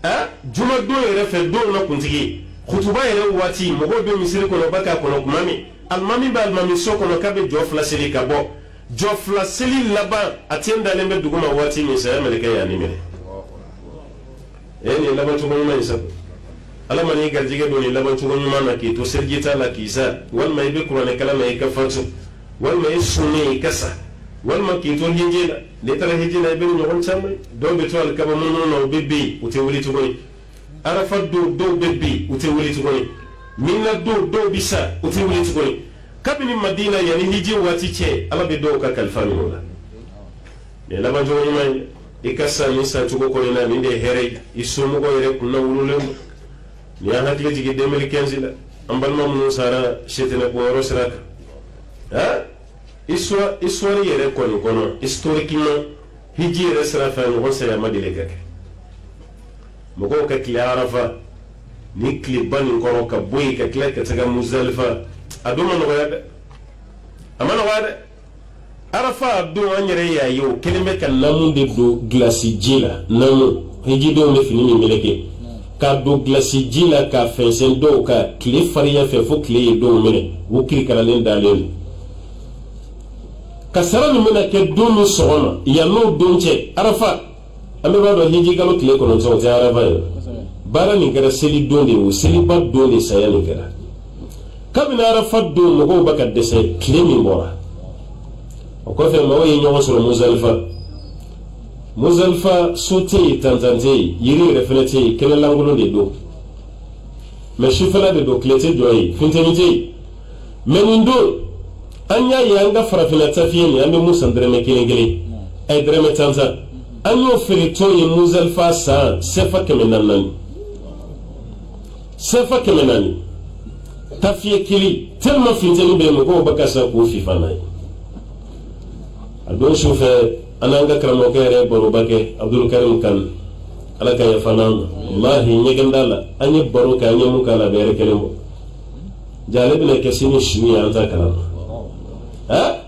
a juma do yere fe do na kuntigi khutuba yere wati mo go be misri ko baka ko kumami almami ba almami soko no kabe jofla seli kabo jofla seli laba atenda lembe duguma wati mi sa amerika ya ni mire eni laba to ngoma isa ala mani garjige do ni laba to ngoma na ki to serjita la kisa wal may be qur'an kala may kafatu wal may sunni kasa wal ma ki to hinjina le tara hinjina be no hon chamay do be to al kaba no bebbi uti wuli to goy arafa do bebbi uti wuli to goy minna do bisa uti wuli tukoni kabini madina yani hiji wati che ala be do ka kalfani wala ne laba jo yimay ikassa ni sa tugo ko na minde here isumu ko yere kunna wululem ni hakle jigi 2015 la ambal mamun sara shetena ko rosraka ha iswa yere kono historiquement hiji yere sara fa no hosa ya madile kake mogo ka kiarafa ni klibani koro ka boy ka kleka taga Muzdalifa aduma no wada amana wada arafa do anyere ya yo kelime kan namu de do glasi jila namu hiji do le fini meleke ka do glasi jila ka fensen do ka kle fariya fe fo kle do mene wukri kala len dalen ka sarani mena ke do no sona ya no donche arafa ambe ba do hiji galo kle ko no so arafa bara ni gara seli donde wo seli ba donde saya ni gara kabina arafa do mo baka dese klemi mbora o ko fe mo yi nyo so Muzdalifa sote tanzante yiri referete kele langulo de do me shifala de do klete do yi fintenite menindo anya yanga farafina tafiyeni ambe musandre me kelengele ay dreme tanza anyo ferito yi Muzdalifa sa sefa kemenanani sefa kemenani tafiye kili tellement finteni be mo baka sa ko fifana ado shofe ananga kramo kere boro bake Abdul Karim kan ala ka yafana wallahi nyegandala anye boro ka anye mun kala bere kelemo jalebi na kesini shuni anta kala ha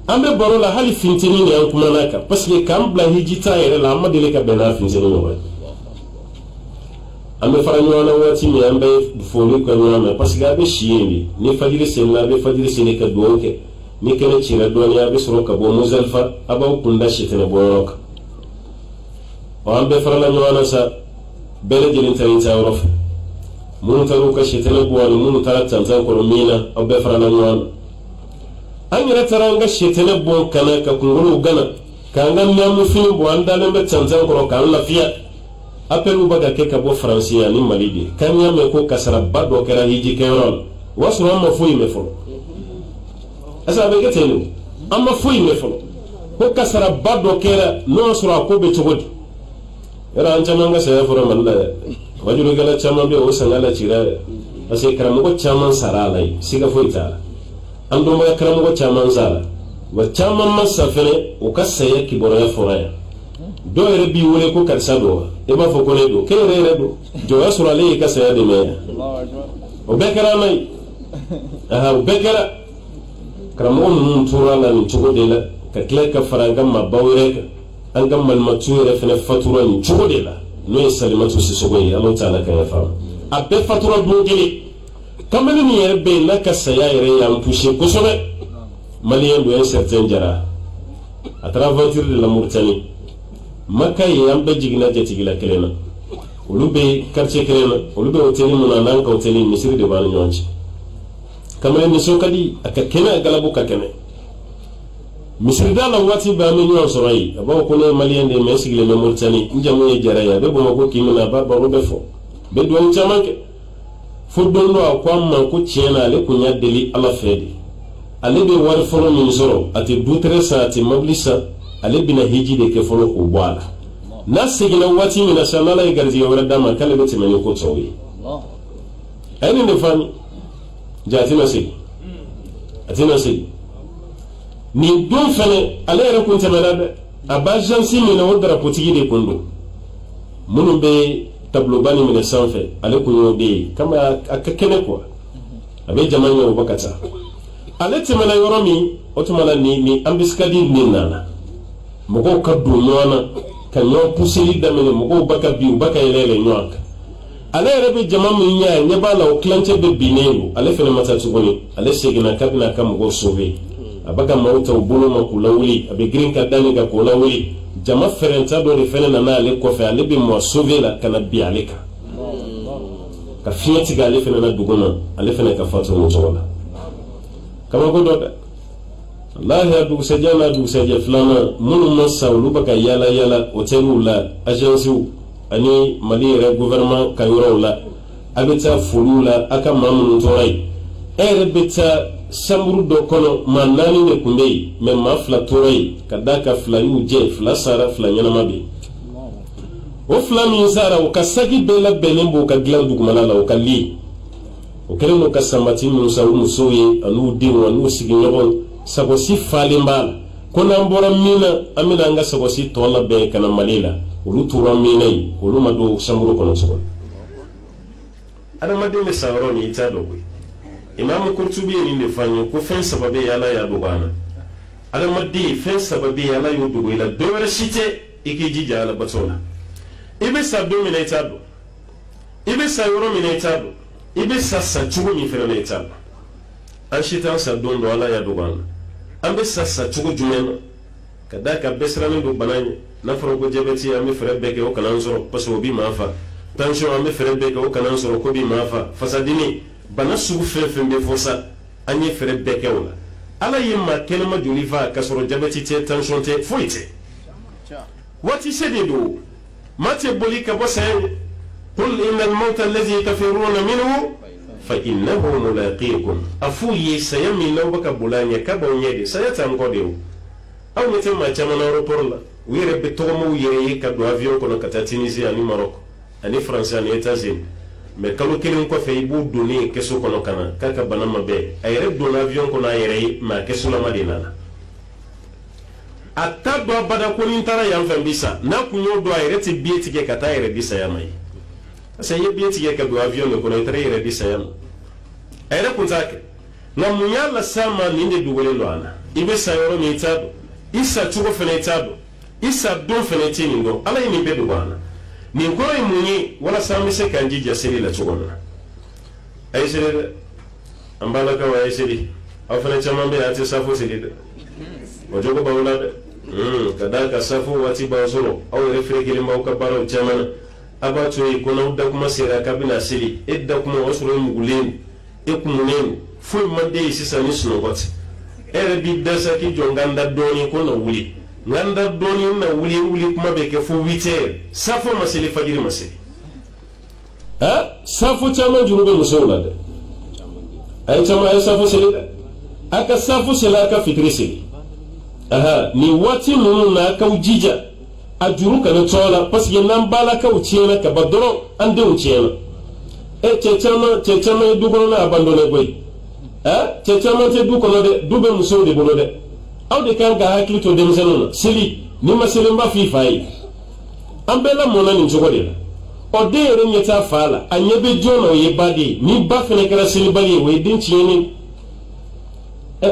ambe boro la hali finteni ni an kuma naka parce que kambla hijita yere la amadele ka bena finteni no wa ambe fara nyona wati mi ambe fonu ko nyona parce que abe shiyeni ni fajiri senna be fajiri sene ka doke ni kene chira doniya be soro ka bo Muzdalifa abaw kunda shitene borok o ambe fara la nyona sa bele jilin tarin tawrof mun taru ka shitene bo wal mun tarat tanzan ko mina ambe fara la nyona anyira taranga shitene bo kana ka kungulu gana kanga nyamu fini bo andale be tanzan ko kan lafiya appelu baga ke ka bo francia ni malidi kanya me ko kasara bado kera hiji keron wasro ma fuyi me fo asa be getenu amma foyi me folo ko kasara baddo kera no sura ko be togodi era an caman ga saya fura malla wajulu gala caman be o sangala cira ase karamugo caman sara lai siga foyi ta an do ma karamugo caman sara wa caman masafene o ka saya kiboro ya fura ya do ere bi wole ko karsa do e ba fo ko ne do ke ere do jo ya sura le ka saya de me o be kara mai aha o be kara karamugo mun tura la ni cogo de la ka kila ka faranga ma bawre ka an ga malmatu yɛrɛ fɛnɛ fatura ni cogo de la n'o ye salimatu sisogo ye Alahu taala ka yafa a bɛɛ fatura don kelen kamalen min yɛrɛ bɛ yen n'a ka saya yɛrɛ y'an touché kosɛbɛ maliyɛn dɔ ye certain jara a taara aventure de la Mauritanie Maka ye an bɛɛ jiginna jatigila kelen na olu bɛ quartier kelen na olu bɛ hôtel mun na n'an ka hôtel misiri de b'an ni ɲɔgɔn cɛ kamalen nisɔn ka di a ka kɛnɛ a galabu ka kɛnɛ misirida la waati bɛ an bɛ ɲɔgɔn sɔrɔ yen a b'a ko ne ye maliyɛn de ye mais n sigilen bɛ Mauritanie n jamu ye jara ye a bɛ Bamakɔ k'i minɛ a b'a baro bɛɛ fɔ a bɛ duwawu caman kɛ fo don dɔ a ko an ma ko tiɲɛ na ale kun y'a deli Ala fɛ de ale bɛ wari fɔlɔ min sɔrɔ a tɛ dutere san a tɛ mobili san ale bɛna hiji de kɛ fɔlɔ k'o bɔ a la n'a seginna waati min na sisan n'Ala ye garijɛgɛ wɛrɛ d'a ma k'ale bɛ tɛmɛ ni ko tɔw ye a ye nin de fɔ an ye jaa a tɛna segin a tɛna segin nin don fɛnɛ ale yɛrɛ kun tɛmɛna dɛ a b'a agence minɛ o darapotigi de kun don minnu bɛ tableauba ni minɛ sanfɛ ale kun y'o de ye kama a ka kɛnɛ quoi a bɛ jama ɲɛ o ba ka ca ale tɛmɛna yɔrɔ min o tuma la ni ambiscadi min nana mɔgɔw ka don ɲɔgɔn na ka ɲɔgɔn puseli daminɛ mɔgɔw ba ka bin u ba ka yɛlɛ ɲɔgɔn kan ale yɛrɛ bɛ jama min ɲɛ ɲɛ b'a la o kilancɛ bɛ binnen don ale fɛnɛ ma taa tuguni ale seginna k'a bɛna a ka mɔgɔw sauver a bɛ ka maaw ta u bolo ma k'u lawuli a bɛ girin ka dani ka k'u lawuli jama fɛrɛnta dɔ de fɛnɛ nana ale kɔfɛ ale bɛ mɔgɔ sauver la ka na bin ale kan ka fiɲɛ tigɛ ale fɛnɛ na dugu ma ale fɛnɛ ka fatu o cogo la kabako dɔ dɛ wallahi a dugusɛjɛ n'a dugusɛjɛ filanan minnu ma sa olu bɛ ka yala yala hôteliw la agencew ani Mali yɛrɛ gouvernement ka yɔrɔw la a bɛ taa foliw la a ka maa minnu tora yen e yɛrɛ bɛ taa samburu dɔ kɔnɔ maa 4 de kun bɛ yen mais maa 2 tora yen ka d'a kan 2 y'u jɛ 2 sara 2 ɲɛnama bɛ yen o 2 min sara o ka saki bɛɛ labɛnnen b'o ka dilan dugumana la o ka li o kɛlen don ka samati minnu sa u musow ye an'u denw an'u sigiɲɔgɔnw sagosi falen b'a la ko n'an bɔra min na an bɛna an ka sagosi tɔ labɛn ka na Mali la olu tora min na yen olu ma don samburu kɔnɔ tuguni adamaden bɛ sa yɔrɔ min i t'a dɔn koyi Imam Kurtubi ye nin de fɔ an ye ko fɛn 3 bɛ yen Ala y'a dogo an na adamaden fɛn 3 bɛ yen Ala y'o dogo i la dɔ wɛrɛ si tɛ i k'i jija Ala bato la i bɛ sa don min na i t'a dɔn i bɛ sa yɔrɔ min na i t'a dɔn i bɛ sa cogo min fɛnɛ na i t'a dɔn an si t'an sa don dɔ Ala y'a dogo an na an bɛ sa cogo jumɛn na ka d'a kan bɛɛ sirannen don bana ɲɛ n'a fɔra ko jabɛti an bɛ fɛɛrɛ bɛɛ kɛ o kana an sɔrɔ parce que o b'i maa fa tension an bɛ fɛɛrɛ bɛɛ kɛ o kana an sɔrɔ ko b'i maa fa fasadimi bana sugu fɛn fɛn bɛ fɔ sa an ye fɛɛrɛ bɛɛ kɛ o la Ala ye maa kɛnɛma joli fa ka sɔrɔ jabɛti tɛ tension tɛ foyi tɛ waati se de don maa tɛ boli ka bɔ saya ye qul inna al-mawta allazi tafirruna minhu fa innahu mulaqikum a f'u ye saya min n'aw bɛ ka boli a ɲɛ k'a b'aw ɲɛ de saya t'an kɔ de o aw ɲɛ tɛ maa caman na aéroport la u yɛrɛ bɛ tɔgɔmaw yɛrɛ ye ka don avion kɔnɔ ka taa Tunisie ani Maroc ani France ani États-Unis mais kalo kelen kɔfɛ i b'o donnen kɛso kɔnɔ ka na k'a ka bana ma bɛɛ a yɛrɛ donna avion kɔnɔ a yɛrɛ ye mais a kɛsolama de nana a t'a dɔn abada ko ni n taara yan fɛ n bi sa n'a kun y'o dɔn a yɛrɛ tɛ billet tigɛ ka taa a yɛrɛ di saya ma ye parce que i ye billet tigɛ ka don avion de kɔnɔ i taara i yɛrɛ di saya ma a yɛrɛ kun t'a kɛ nka mun y'a las'a ma nin de dogolen don a la i bɛ sa yɔrɔ min i t'a dɔn i sa cogo fɛnɛ i t'a dɔn i sa don fɛnɛ tɛ nin dɔn Ala ye nin bɛɛ dogo an na nin kɔrɔ ye mun ye walasa an bɛ se k'an jija seli la cogo min na a ye seli dɛ an balakaw a ye seli aw fɛnɛ caman bɛ yen a tɛ safo seli dɛ o jogo b'aw la dɛ ka d'a kan safo waati b'aw sɔrɔ aw yɛrɛ fere kelen b'aw ka baaraw caman na a b'a to yen ko n'aw dakuma sera k'a bɛna seli e dakuma o sɔrɔ e mugulen e kumunen foyi man d'e ye sisan ni sunɔgɔ tɛ e yɛrɛ b'i dasa k'i jɔ n ka n da dɔɔnin ko na wuli n da dɔɔnin na wuli kuma bɛ kɛ fo 8 heures safo ma seli fajiri ma seli safo caman juru bɛ musow la dɛ a ye caman a ye safo seli dɛ a ka safo seli a ka fitiri seli aha ni wati nunu na ka ujija ajuru kana tola parce que nan bala ka uciena ka badoro ande uciena chechama dugono na abandone boy chechama te dugono de dube muso de bono de awde kan ga hakli to dem senona sili ni masele mba fi fai ambela mona ni jogode o de yere nyeta fala anyebe jono ye badi ni ba fene kala sili bali we din chieni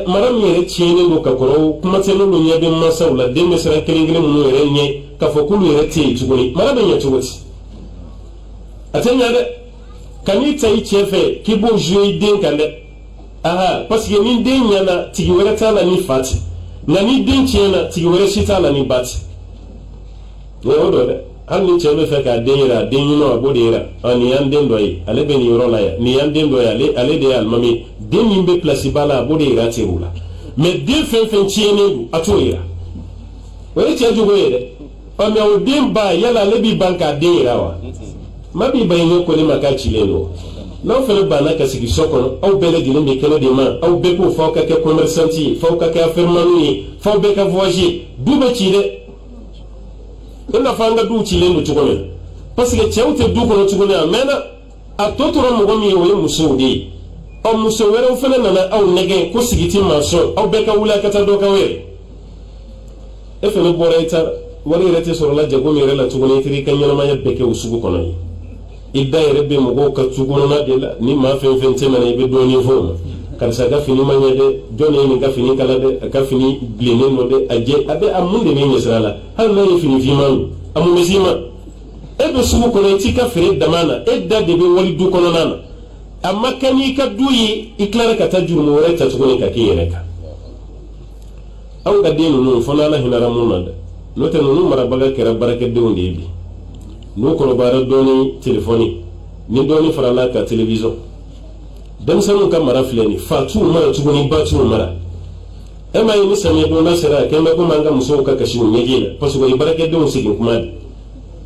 maram yere chieni do ka koro kuma telo no nyebe masawla de mesra kelingile mu yere nye ka fokulu yere te tugoni maram nyeta woti atenya de kani tayi chefe ki bo jouer den kande aha parce que ni den yana tigi wera tala ni fati na ni den chena tigi wera shitala ni bati ne odo de hal ni chebe fe ka den yira den yino abodira ani yan den doyi ale ben yoro la ya ni yan den doyi ale de almami den ni be place bala abodira terula mais den fen chene du atoyira wera cheju goyede o me o den ba yala le bi banka den yira wa mabi bayne ko le maka chileno no fele bana ka sigi sokono aw bele dinu be kelo de ma aw be ko fawka ke commerçanti fawka ke afirmani fawbe ka voyager dube chile ina fanga du chile no chukone parce que chewte du ko no chukone amena a totoro mo gomi wo musudi aw musawere fele nana aw nege ko sigiti maso aw be ka wula ka ta do ka were e fele boraita wali rete soro la jago mi rela chukone tiri kanyana ma yabbe ke usugu kono idda rebe mo ka tugono na de la ni ma fen temana ibe doni fo karsa ga fini ma nyede jone ni ga fini kala de ka fini blene no de aje abe amunde me nyesrala hal na fini fi man amu mesima ebe sumu kono ti ka fere damana edda de be wali du kono nana amma kani ka duyi iklara ka tajuru mo reta tugono ka kiyere ka aw ga de no fo na la hinara mo nanda no te no mara baga kera barake de wonde bi no kono bara doni telefoni ni doni farala ka television dan sanu ka mara fleni fatu mara tugoni batu mara ema yi misame do na sera ke ma ko manga muso ka kashi nyegela paso ko barake de musigi kuma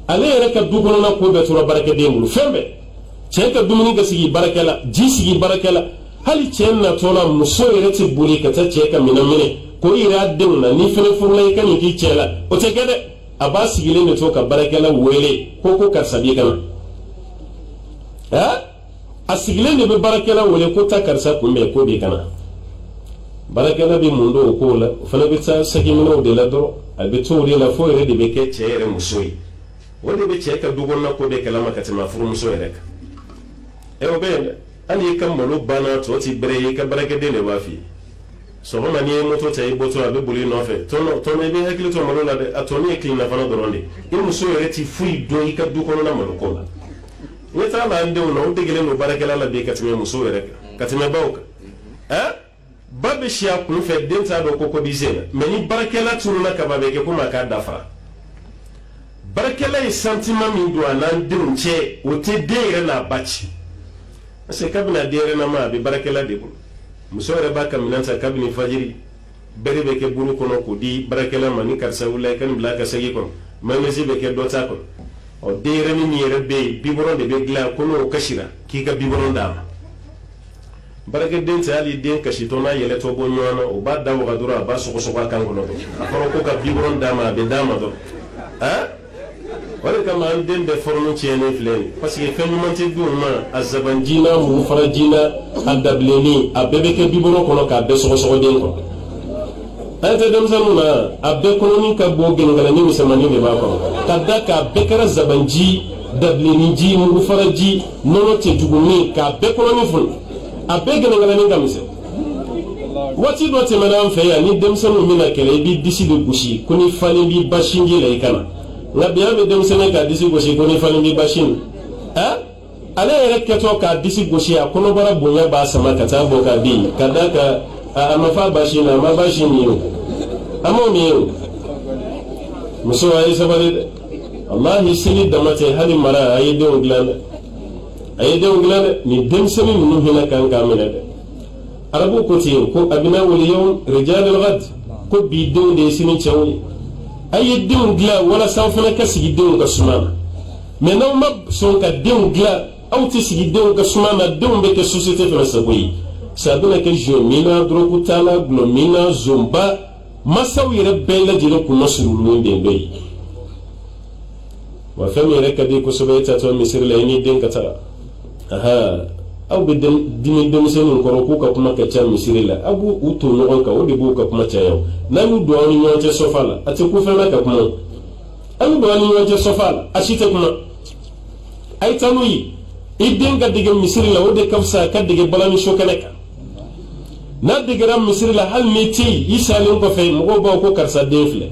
ale yere ka dugono na ko be tura barake de mulu fembe ce ka dumuni ga sigi barakela ji sigi barakela hali ce na tola muso yere ti buli ka ta ce ka minamine ko ira denna ni fene furla ka ni ki cela o te gede aba sigile ne to ka barakela wele ko ka sabi kana asigile ne be barakela wele ko ta karsa ko me ko be kana barakela be mundo ko la fana be ta sagi mino de la dro albe to de la fo re de be ke chere musoi wode be che ka dugon na ko be kala makati ma furu musoi rek e o be ani kam molo bana to ti breye ka barakede ne wafi so homa ni moto tay boto abe buli no fe to me be hakili to malo la de atoni e clean na fana doronde il muso reti fui do ika du kono na malo ko la weta la ande no de gele no barakela la be katime muso rek katime bawka babe shia ku fe denta do ko dizena mais ni barakela tunu na ka babe ke kuma ka dafa barakela e sentiment mi do anan dirun che o te de na bachi ase kabina de na ma be barakela de bu musore baka minanta kabini fajiri bere be ke buru kono ko di barakela mani karsa wala kan blaka sagi kon mamesi be ke dota kon o de remi ni rebe biboron de be gla kono kashira ki ka biboron dama barake den tali den kashito na yele to bonyoana o ba dawo gadura ba so so kan kono afaro ko ka biboron dama be dama do wala kama an den de forno tiene fleni parce que fenu manti duma azabanjina mu farajina adableni abebe ke biboro kono ka be so so den ko ata dem sanuna abbe kono ni ka bo gengala ni musamani be ba ko kadda ka bekara zabanji dableni ji mu faraji nono te dugumi ka be kono ni fun abbe gengala ni gamise wati do te manam fe ya ni dem sanu mina kele bi disi de gushi kuni fani bi bashingi le kana la biya be dem sene ka disi goshi ko ni fani bi bashin ale yere keto ka disi goshi a kono bara bonya ba sama ka ta bo ka bi kada ka amafa bashina ma bashini yo amo mi yo muso ay sabari wallahi sini damate hali mara ay de onglane ni dem sene mun hina kan ka mele arabu ko ti ko abina wal yawm rijal al ghad ko bi de sini chawi ay deun gla wala sanfana ka sigi deun ka sumana mais non ma son ka deun gla aw ti sigi deun ka sumana deun be ke société fa saboyi sabuna ke jo mina drokutala glomina zomba masaw yɛrɛ bɛɛ lajɛlen kun ma surunun den dɔ ye wa fɛn min yɛrɛ ka di kosɛbɛ e tatɔ misiri la i ni den ka taa aw bɛ dimi denmisɛnninw kɔrɔ k'u ka kuma ka ca misiri la aw b'u to ɲɔgɔn kan o de b'u ka kuma caya n'a y'u don aw ni ɲɔgɔn cɛ sɔfa la a tɛ ko fɛn na ka kuma a y'u don aw ni ɲɔgɔn cɛ sɔfa la a si tɛ kuma a ye taa n'u ye i den ka dege misiri la o de ka fisa ka dege balani so kɛnɛ kan n'a degera misiri la hali ni tɛ yen i salen kɔfɛ mɔgɔw b'a ko karisa den filɛ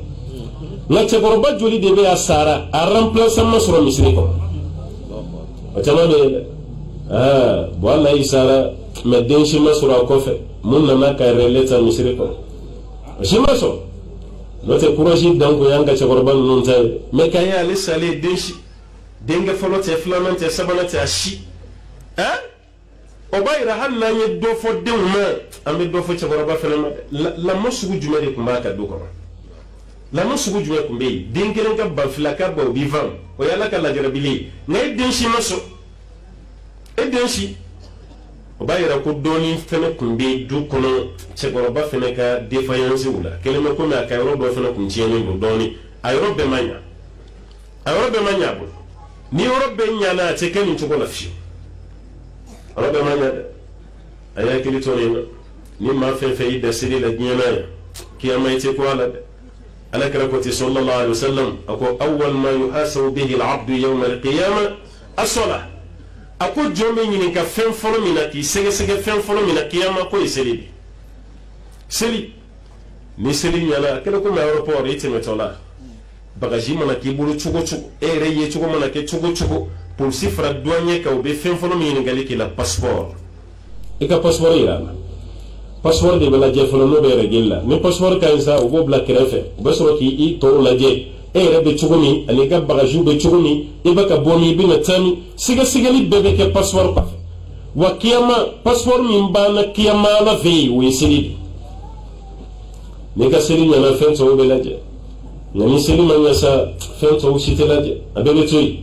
nka cɛkɔrɔba joli de bɛ a sara a remplacement sɔrɔ misiri kɔnɔ o caman bɛ yen dɛ bon Allah i sara mɛ den si ma sɔrɔ a kɔfɛ mun nana ka relais ta misiri kɔnɔ o si ma sɔrɔ n'o tɛ courage dan ko y'an ka cɛkɔrɔba ninnu ta ye mɛ k'a ye ale salen den si denkɛ fɔlɔ tɛ filanan tɛ sabanan tɛ a si o b'a yira hali n'an ye dɔ fɔ denw ma an bɛ dɔ fɔ cɛkɔrɔba fana ma dɛ lamɔ sugu jumɛn de tun b'a ka du kɔnɔ lamɔ sugu jumɛn tun bɛ yen den kelen ka ban fila ka ban o b'i fan o y'ala ka lajarabili ye nka e den si ma sɔn e den si o b'a yira ko dɔɔni fana tun bɛ du kɔnɔ cɛkɔrɔba fana ka défaillance la kelen bɛ komi a ka yɔrɔ dɔ fana tun tiɲɛnen don dɔɔni a yɔrɔ bɛɛ ma ɲa a yɔrɔ bɛɛ ma ɲa a bolo ni yɔrɔ bɛɛ ɲana a tɛ kɛ nin cogo la fiyewu yɔrɔ bɛɛ ma ɲa dɛ a y'a hakili to nin na ni maa fɛn fɛn y'i da seli la diɲɛ na yan kiyama i tɛ ko a la dɛ ala kɛra ko ten sallallahu alaihi wasallam a ko awwal ma yuhasabu bihi al-abdu yawma al-qiyama as-salah a ko jɔn bɛ ɲininka fɛn fɔlɔ min na k'i sɛgɛsɛgɛ fɛn fɔlɔ min na kiyama ko ye seli de seli ni seli ɲana a kɛra komi aéroport i tɛmɛtɔ la bagaji mana k'i bolo cogo cogo e yɛrɛ ye cogo mana kɛ cogo cogo polisi fara douanier kan u bɛ fɛn fɔlɔ min ɲininkali k'i la passeport i ka passeport yira a la passeport de bɛ lajɛ fɔlɔ n'o bɛ règle la ni passeport ka ɲi sa u b'o bila kɛrɛfɛ u bɛ sɔrɔ k'i tɔw lajɛ e yɛrɛ bɛ cogo min ani i ka bagajiw bɛ cogo min i bɛ ka bɔ min i bɛ na taa min sɛgɛsɛgɛli bɛɛ bɛ kɛ passeport kɔfɛ wa kiyama passeport min banna kiyama ala fɛ yen o ye seli de n'i ka seli ɲana fɛn tɔw bɛ lajɛ nka ni seli ma ɲa sa fɛn tɔw si tɛ lajɛ a bɛɛ bɛ to yen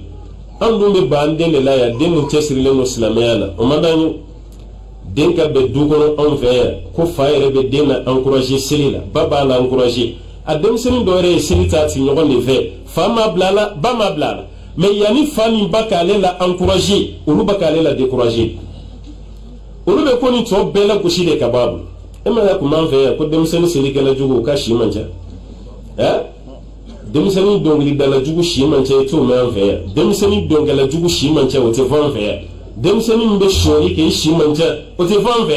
an dun bɛ ban an den de la yan den min cɛsirilen don silamɛya la o man d'an ye den ka bɛ du kɔnɔ anw fɛ yan ko fa yɛrɛ bɛ den na encourager seli la ba b'a la encourager a denmisɛnnin dɔ yɛrɛ ye seli ta a ti ɲɔgɔn de fɛ fa ma bila a la ba ma bila a la mɛ yanni fa ni ba k'ale la encourager olu ba k'ale la décourager olu bɛ ko ni tɔ bɛɛ la gosi de ka bɔ a bolo e ma ye kun b'an fɛ yan ko denmisɛnnin selikɛla jugu o ka si man ca denmisɛnnin dɔnkilidala jugu si man ca i t'o mɛn an fɛ yan denmisɛnnin dɔnkɛla jugu si man ca o tɛ fɔ an fɛ yan denmisɛnnin min bɛ sɔɔni kɛ i si man ca o tɛ fɔ an fɛ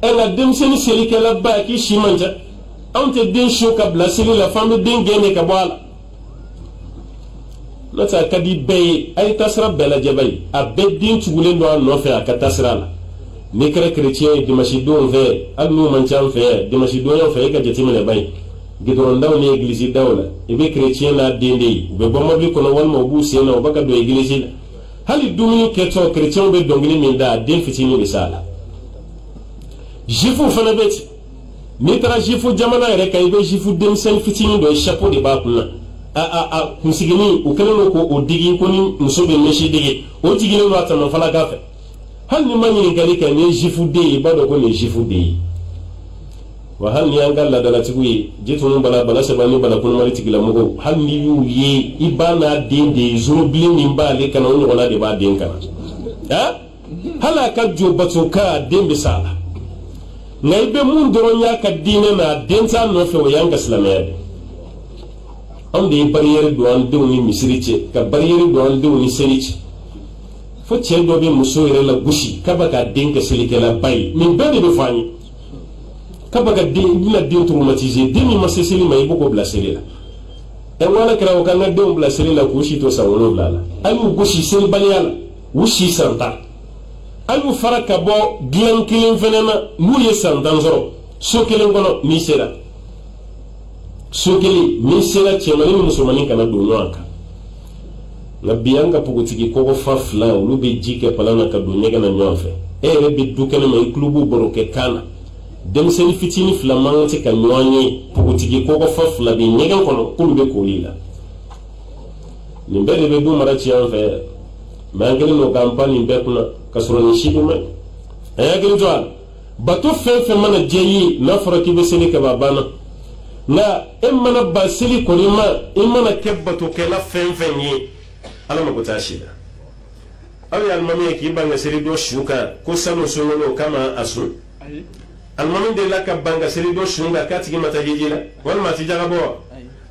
yan nka denmisɛnnin selikɛla ba k'i si man ca anw tɛ den so ka bila seli la f'an bɛ den gɛn de ka bɔ a la n'o tɛ a ka di bɛɛ ye a ye taasira bɛɛ lajɛ ba ye a bɛɛ den tugulen don a nɔfɛ a ka taasira la n'i kɛra chrétien ye dimanche don fɛ hali n'u man ca an fɛ yan dimanche don yan fɛ e ka jateminɛ ba ye gidɔrɔndaw ni église daw la i bɛ chrétien n'a den de ye u bɛ bɔ mobili kɔnɔ walima u b'u sen na u bɛ ka don église la hali dumuni kɛtɔ chrétien bɛ dɔnkili min da a den fitinin bɛ s'a la juifu fana bɛ ten n'i taara juifu jamana yɛrɛ kan i bɛ juifu denmisɛnnin fitinin dɔ ye chapeau de b'a kun na a kunsiginin u kɛlen don k'o digi ko ni muso bɛ mesi digi o jiginnen don a tɛmɛfalaka fɛ hali ni ma ɲininkali kɛ nin ye juifu den ye i b'a dɔn ko nin ye juifu den ye wa hali ni y'an ka ladalatigiw ye jitunu bala sɛbɛn ni bala kɔnɔmari tigilamɔgɔw hali ni y'u ye i b'a n'a den de ye zorobilen min b'ale kana o ɲɔgɔnna de b'a den kana hali a ka jo batoka a den bɛ s'a la nka i bɛ mun dɔrɔn y'a ka diinɛ na a den t'a nɔfɛ o y'an ka silamɛya de anw de ye barrière don an denw ni misiri cɛ ka barrière don an denw ni seli cɛ fo cɛ dɔ bɛ muso yɛrɛ la gosi k'a bɛ ka den kɛ selikɛla ba ye nin bɛɛ de bɛ fɔ an ye k'a bɛ ka den bɛna den traumatiser den min ma se seli ma i b'o k'o bila seli la wala kɛra o k'an ka denw bila seli la k'u si to san 7 la a y'u gosi selibaliya la u si san 10 a y'u fara ka bɔ dilan kelen fɛnɛ na n'u ye san 10 sɔrɔ so kelen kɔnɔ n'i sera so kelen n'i sera cɛmannin ni musomannin kana don ɲɔgɔn kan nka bi an ka pogotigi kɔgɔfa 2 olu bɛ ji kɛ palan na ka don ɲɛgɛn na ɲɔgɔn fɛ e yɛrɛ bɛ du kɛnɛ ma i tulo b'u baro kɛ kan na denmisɛnnin fitinin 2 man kan tɛ ka ɲɔgɔn ye pogotigi kɔgɔfa 2 bɛ ɲɛgɛn kɔnɔ k'olu bɛ koli la nin bɛɛ de bɛ du mara ci an fɛ mɛ an kɛlen don k'an pan nin bɛɛ kunna ka sɔrɔ nin si dun man ɲi an y'a hakili to a la bato fɛn fɛn mana diya i ye n'a fɔra k'i bɛ seli kɛ a banna na mana ba seli ko ni ma mana kebbato kala fen yi ala ma gota shi da awi almami ki banga seli do shuka ko sanu sunu kama asu almami de la ka banga seli do shunga katigi mata jijila wal mati jaga bo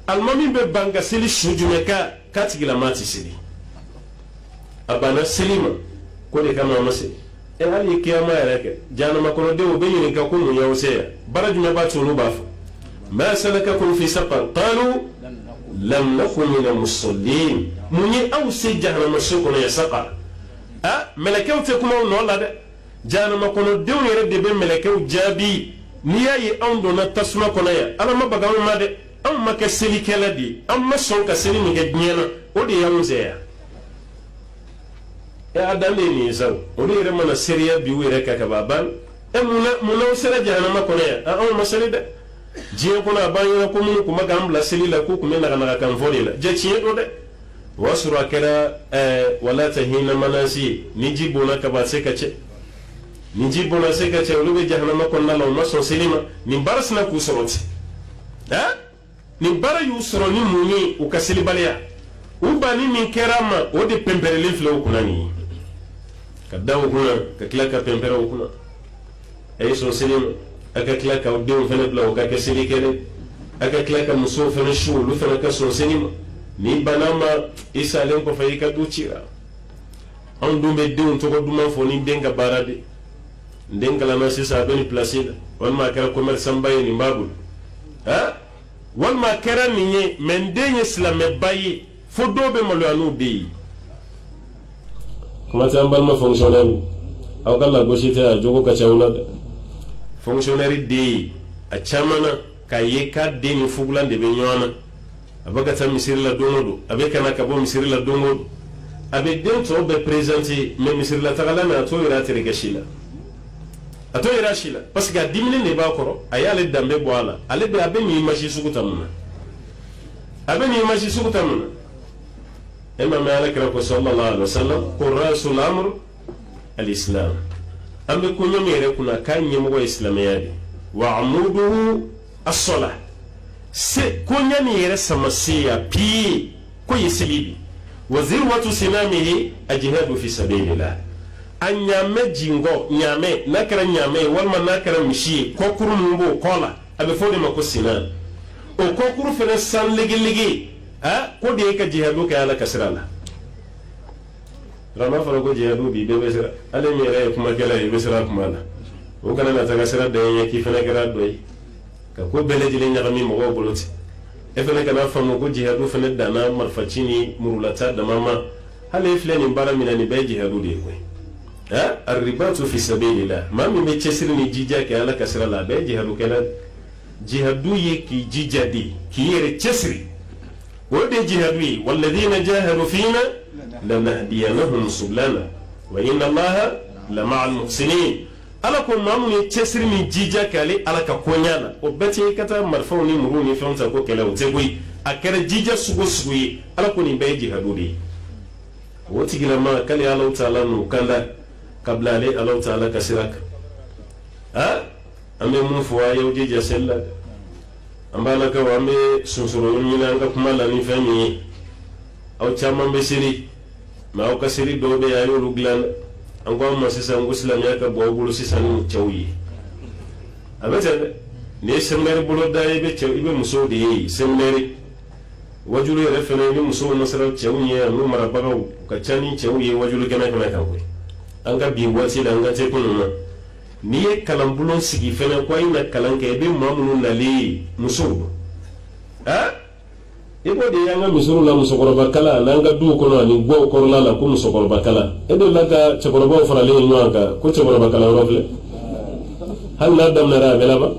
almami be banga seli shujume katigi la mati seli abana selima ko de kama masi hali kiyama yarake jana makono de o beyin ka kunu ya wose baraju me ba tunu ba ma salakakum fi saqar qalu lam nakun min al-musallin muni aw se jahannama sokona ya saqar melekaw te kuma no la de jana makono de o yere de be melekaw jabi ni yayi an dona tasma kono ya ala mabaga ma de an maka seli kala di an mason ka seli mi ga nyena o de ya wose ya adande ni sa o de mana seriya bi were ka ka baban muna sera jahannama kono ya an masali de jiye kuna banyo ko mun kuma gambla selila ko kuma na kan volila je ciye do de wasura kala wala tahina manasi ni jibona ka ba se kace ni jibona se kace ulube jahannama ko na law maso selima ni barasna ku soroti ni bara yusro ni muni u kasili baliya u bani min kerama o de pempere le flo kuna ni ka dawo kuna ka klaka pempere o kuna ay so selima aka klaka o dew fene bla o ka keseli kele aka klaka muso fene shu lu fene ka so senima ni banama isa len ko fayi ka ducira on dumbe dew to ko duma fo ni denga barade denga la na sisa beni placida on ma kala commerçant baye ni mbabul wal ma kara ni men denye islam baye fo dobe mo lo anu de kuma tambal ma fonctionnaire aw kala gosite a jogo ka chawna fonctionnaire de a chamana ka ye ka de ni fugulan de be nyona abaga ta misiri la domodo abe kana ka bo misiri la domodo abe den to be présenter mais misiri la tagala na to ira tere gashila ato ira shila parce que dimine ne ba koro ayale dambe bo ala ale be abe ni mashi sukutamuna imam malik rako sallallahu alaihi wasallam qurrasul amr al-islam ambe kunyo mere kuna kanye mo islamiyadi wa amuduhu as-salah se kunya ni yere samasiya pi ko yisilibi wa zirwatu sinamihi ajhadu fi sabilillah anyame jingo nyame nakara nyame walma nakara mishi kokuru mbo kola abe fode mako sinan o kokuru fere san ligi ko de ka jihadu ka ala kasrala rama fara ko jihadu bi be besira ale mere kuma kala e besira kuma la o kana na taga sira de yaki fana gara doy ka ko bele jile nyagami mo go boloti e fana kana famu ko jihadu fana dana marfacini murulata da mama hale fleni bara minani be jihadu de ko arribatu fi sabilillah mami me chesiri ni jija ke ala kasrala be jihadu kala jihadu yeki jijadi ki yere chesiri ودي جهادوي والذين جاهدوا فينا لنهدينهم سبلنا وإن الله لمع المحسنين ألاكم مامني تسري من جيجا كالي ألاكا كونيانا وبتي كتا مرفوني مروني فهمتا كو كلا وتغوي أكرا جيجا سوغي ألاكوني بي جهادوي وتيجي لما كالي الله تعالى نوكالا قبل علي الله تعالى كسراك أمي منفوا يوجي جاسلا ambala ka wambe sunsuro nyina nga kuma la ni fami aw chama be siri ma aw ka siri do be ayo luglan ango ma sisa nguslam ya ka bobulu sisa ni chawyi abeta ne semmer bulo dai be chaw ibe muso de semmer wajulu refene ni muso nasara chawyi no marabaga ka chani chawyi wajulu kana kana ka ko anga bi wasi da anga te kununa ni ye kalambulon sigi fene ko ina kalanke be mamunu nali musudo ibo de yanga musuru la musokoro bakala nanga du ko no ni go ko la ko musokoro bakala edo laga chokoro bo fara le nyanga ko chokoro bakala rofle hal na dam na ra belaba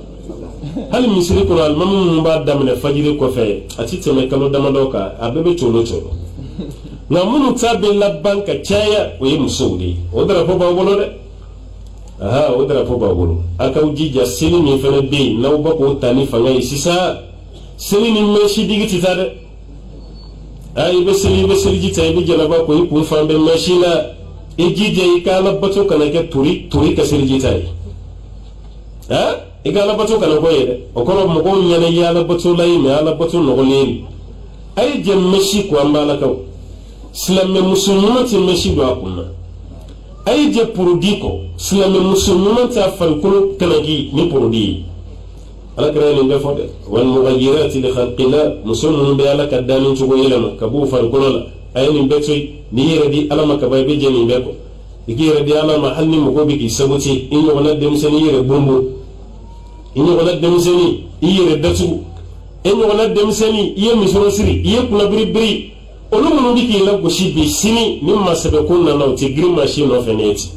hal misri ko al mamu ba dam ne fajiri ko fe ati teme kalo dama doka abebe cholo na munu tabe la banka chaya o ye musudi o dara ko ba wolo de o dara po babulu aka ujija sini ni fene be na uba ko tani fanga isisa sini ni meshi digiti tade be sili jita be jalaba ko ipu fambe mashina ejije ikala bato kana ke turi ka sili jita igala bato kana ko yede o kono mo ko nyane yala bato lay me ala bato no goleni ay je meshi ko ambala kaw silame musulmati meshi do akunna ay je purudiko silame musulmati afalkulu kanagi ni purudi ala kare ni be fode wal mughayyirati li khalqillah musulmun be ala kadani chugo yelama kabu falkulu la ay ni betoy ni yiradi ala makabay be je ni be ko igire di ala ma halni mo ko bi ki sabuti inyo wala dem seni yire bombo inyo wala dem seni yire datu inyo wala dem seni iye misoro siri iye kuna biri olu mun bi ki la goshi bi sini mimma sabe kunna na ti grima shi no feneti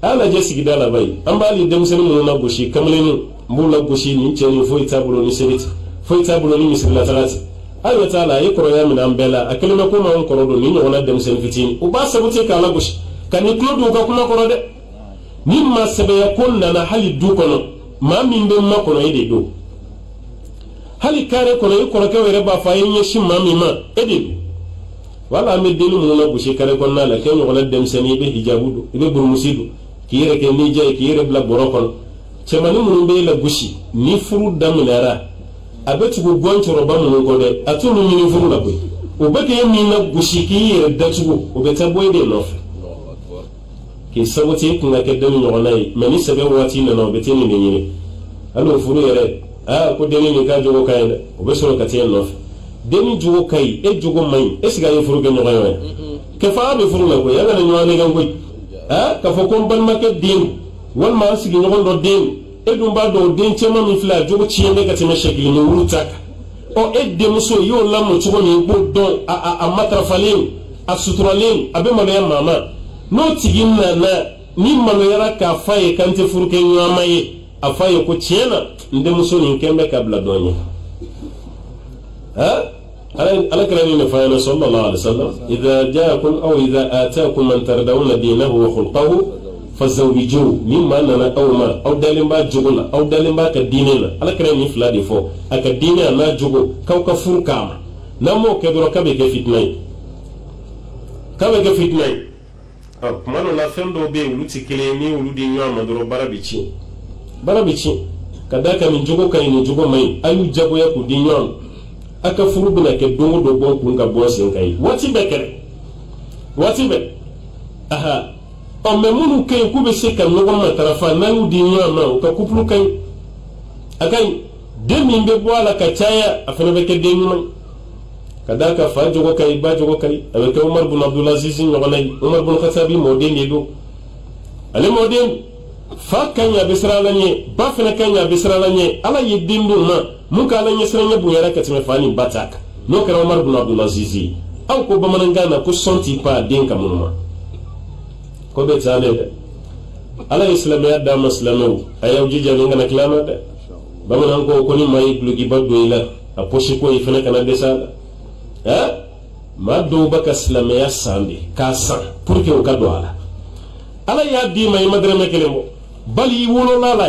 ala je sigida la bay ambali dem seni mun na goshi kamleni mbula goshi ni cheni fo itabulo ni seriti fo itabulo ni misri la talati ayo taala yikoro ya min ambela akelma ko ma on korodo ni wala dem seni fitini u ba sabuti ka la goshi kani klodu ka kuma koro de mimma sabe kunna na hali du kono ma min be ma kono ide do hali kare kono yikoro ke were ba fa yin shi ma mi ma ide do wala me dinu mun na goshi kare konna la ke wala dem seni be hijabudo ibe burmusido kire ke ni jay kire bla borokon cemani mun be la goshi ni furu damnara abetu go gonchoro ba mun ko de atulu ni furu la boy o be ke mi na goshi kire datugo o be taboy de nof ki sabuti kunga ke denu nyogonay mani sabe wati na no beteni ni ni alo furu yere ko deni ni ka jogo kayda o be soro ka tiyen nof deni jogo kay e jogo may e siga yo furu ke nyogoy ke fa be furu la ko yaga na nyone gan goy ka fo ko ban make din wal ma sigi nyogon do din e dum ba do din chema mi fla jogo chiyende ka teme shekili ni wurutak o e de muso yo lamu chugo ni bo don a matrafalin a suturalin abe malaya mama no tigin na ni maloyara ka faye kante furuke nyamaye afaye ko tiena nde muso ni kembe kabla donye ala kalani ne faye sallallahu alaihi wasallam idha jaakum aw idha ataakum man tardawna dinahu wa khulquhu fazawiju mimma nana awma aw dalimba jugula aw dalimba ka dinena ala kalani fladi fo aka dinena na jugo kawka furkama namo kedro kabe ke fitnay kumano la fendo be uluti kile ni uludi nyama doro barabichi kadaka min jogo kay ni jogo may ayu jago ya ku di nyama aka furu bina ke dongo do bon ku nga bosin kay wati be aha o memunu kay ku be se kan no ma tarafa nanu di nyama ka kuplu kay akay demi be boala ka chaya afana be ke demi kadaka fa jogo kay ba jogo kay avec Omar bin Abdul Aziz ngogonay Omar bin Khattabi modeni do ale moden fa kanya bisralanye ba fena kanya bisralanye ala yidindu ma muka la nyesranya bu yara katime fani batak no kara Omar bin Abdul Aziz aw ko bamananga na ko sonti pa denka munuma ko be tale ala islamiyya da maslamu ayaw jija ngana klama de bamanan ko ni may glugi baddo ila a poshi ko ifena kana desala ma do baka islamiyya sande ka san pour que o ka do ala ya di may madrame kelemo bali wolo la la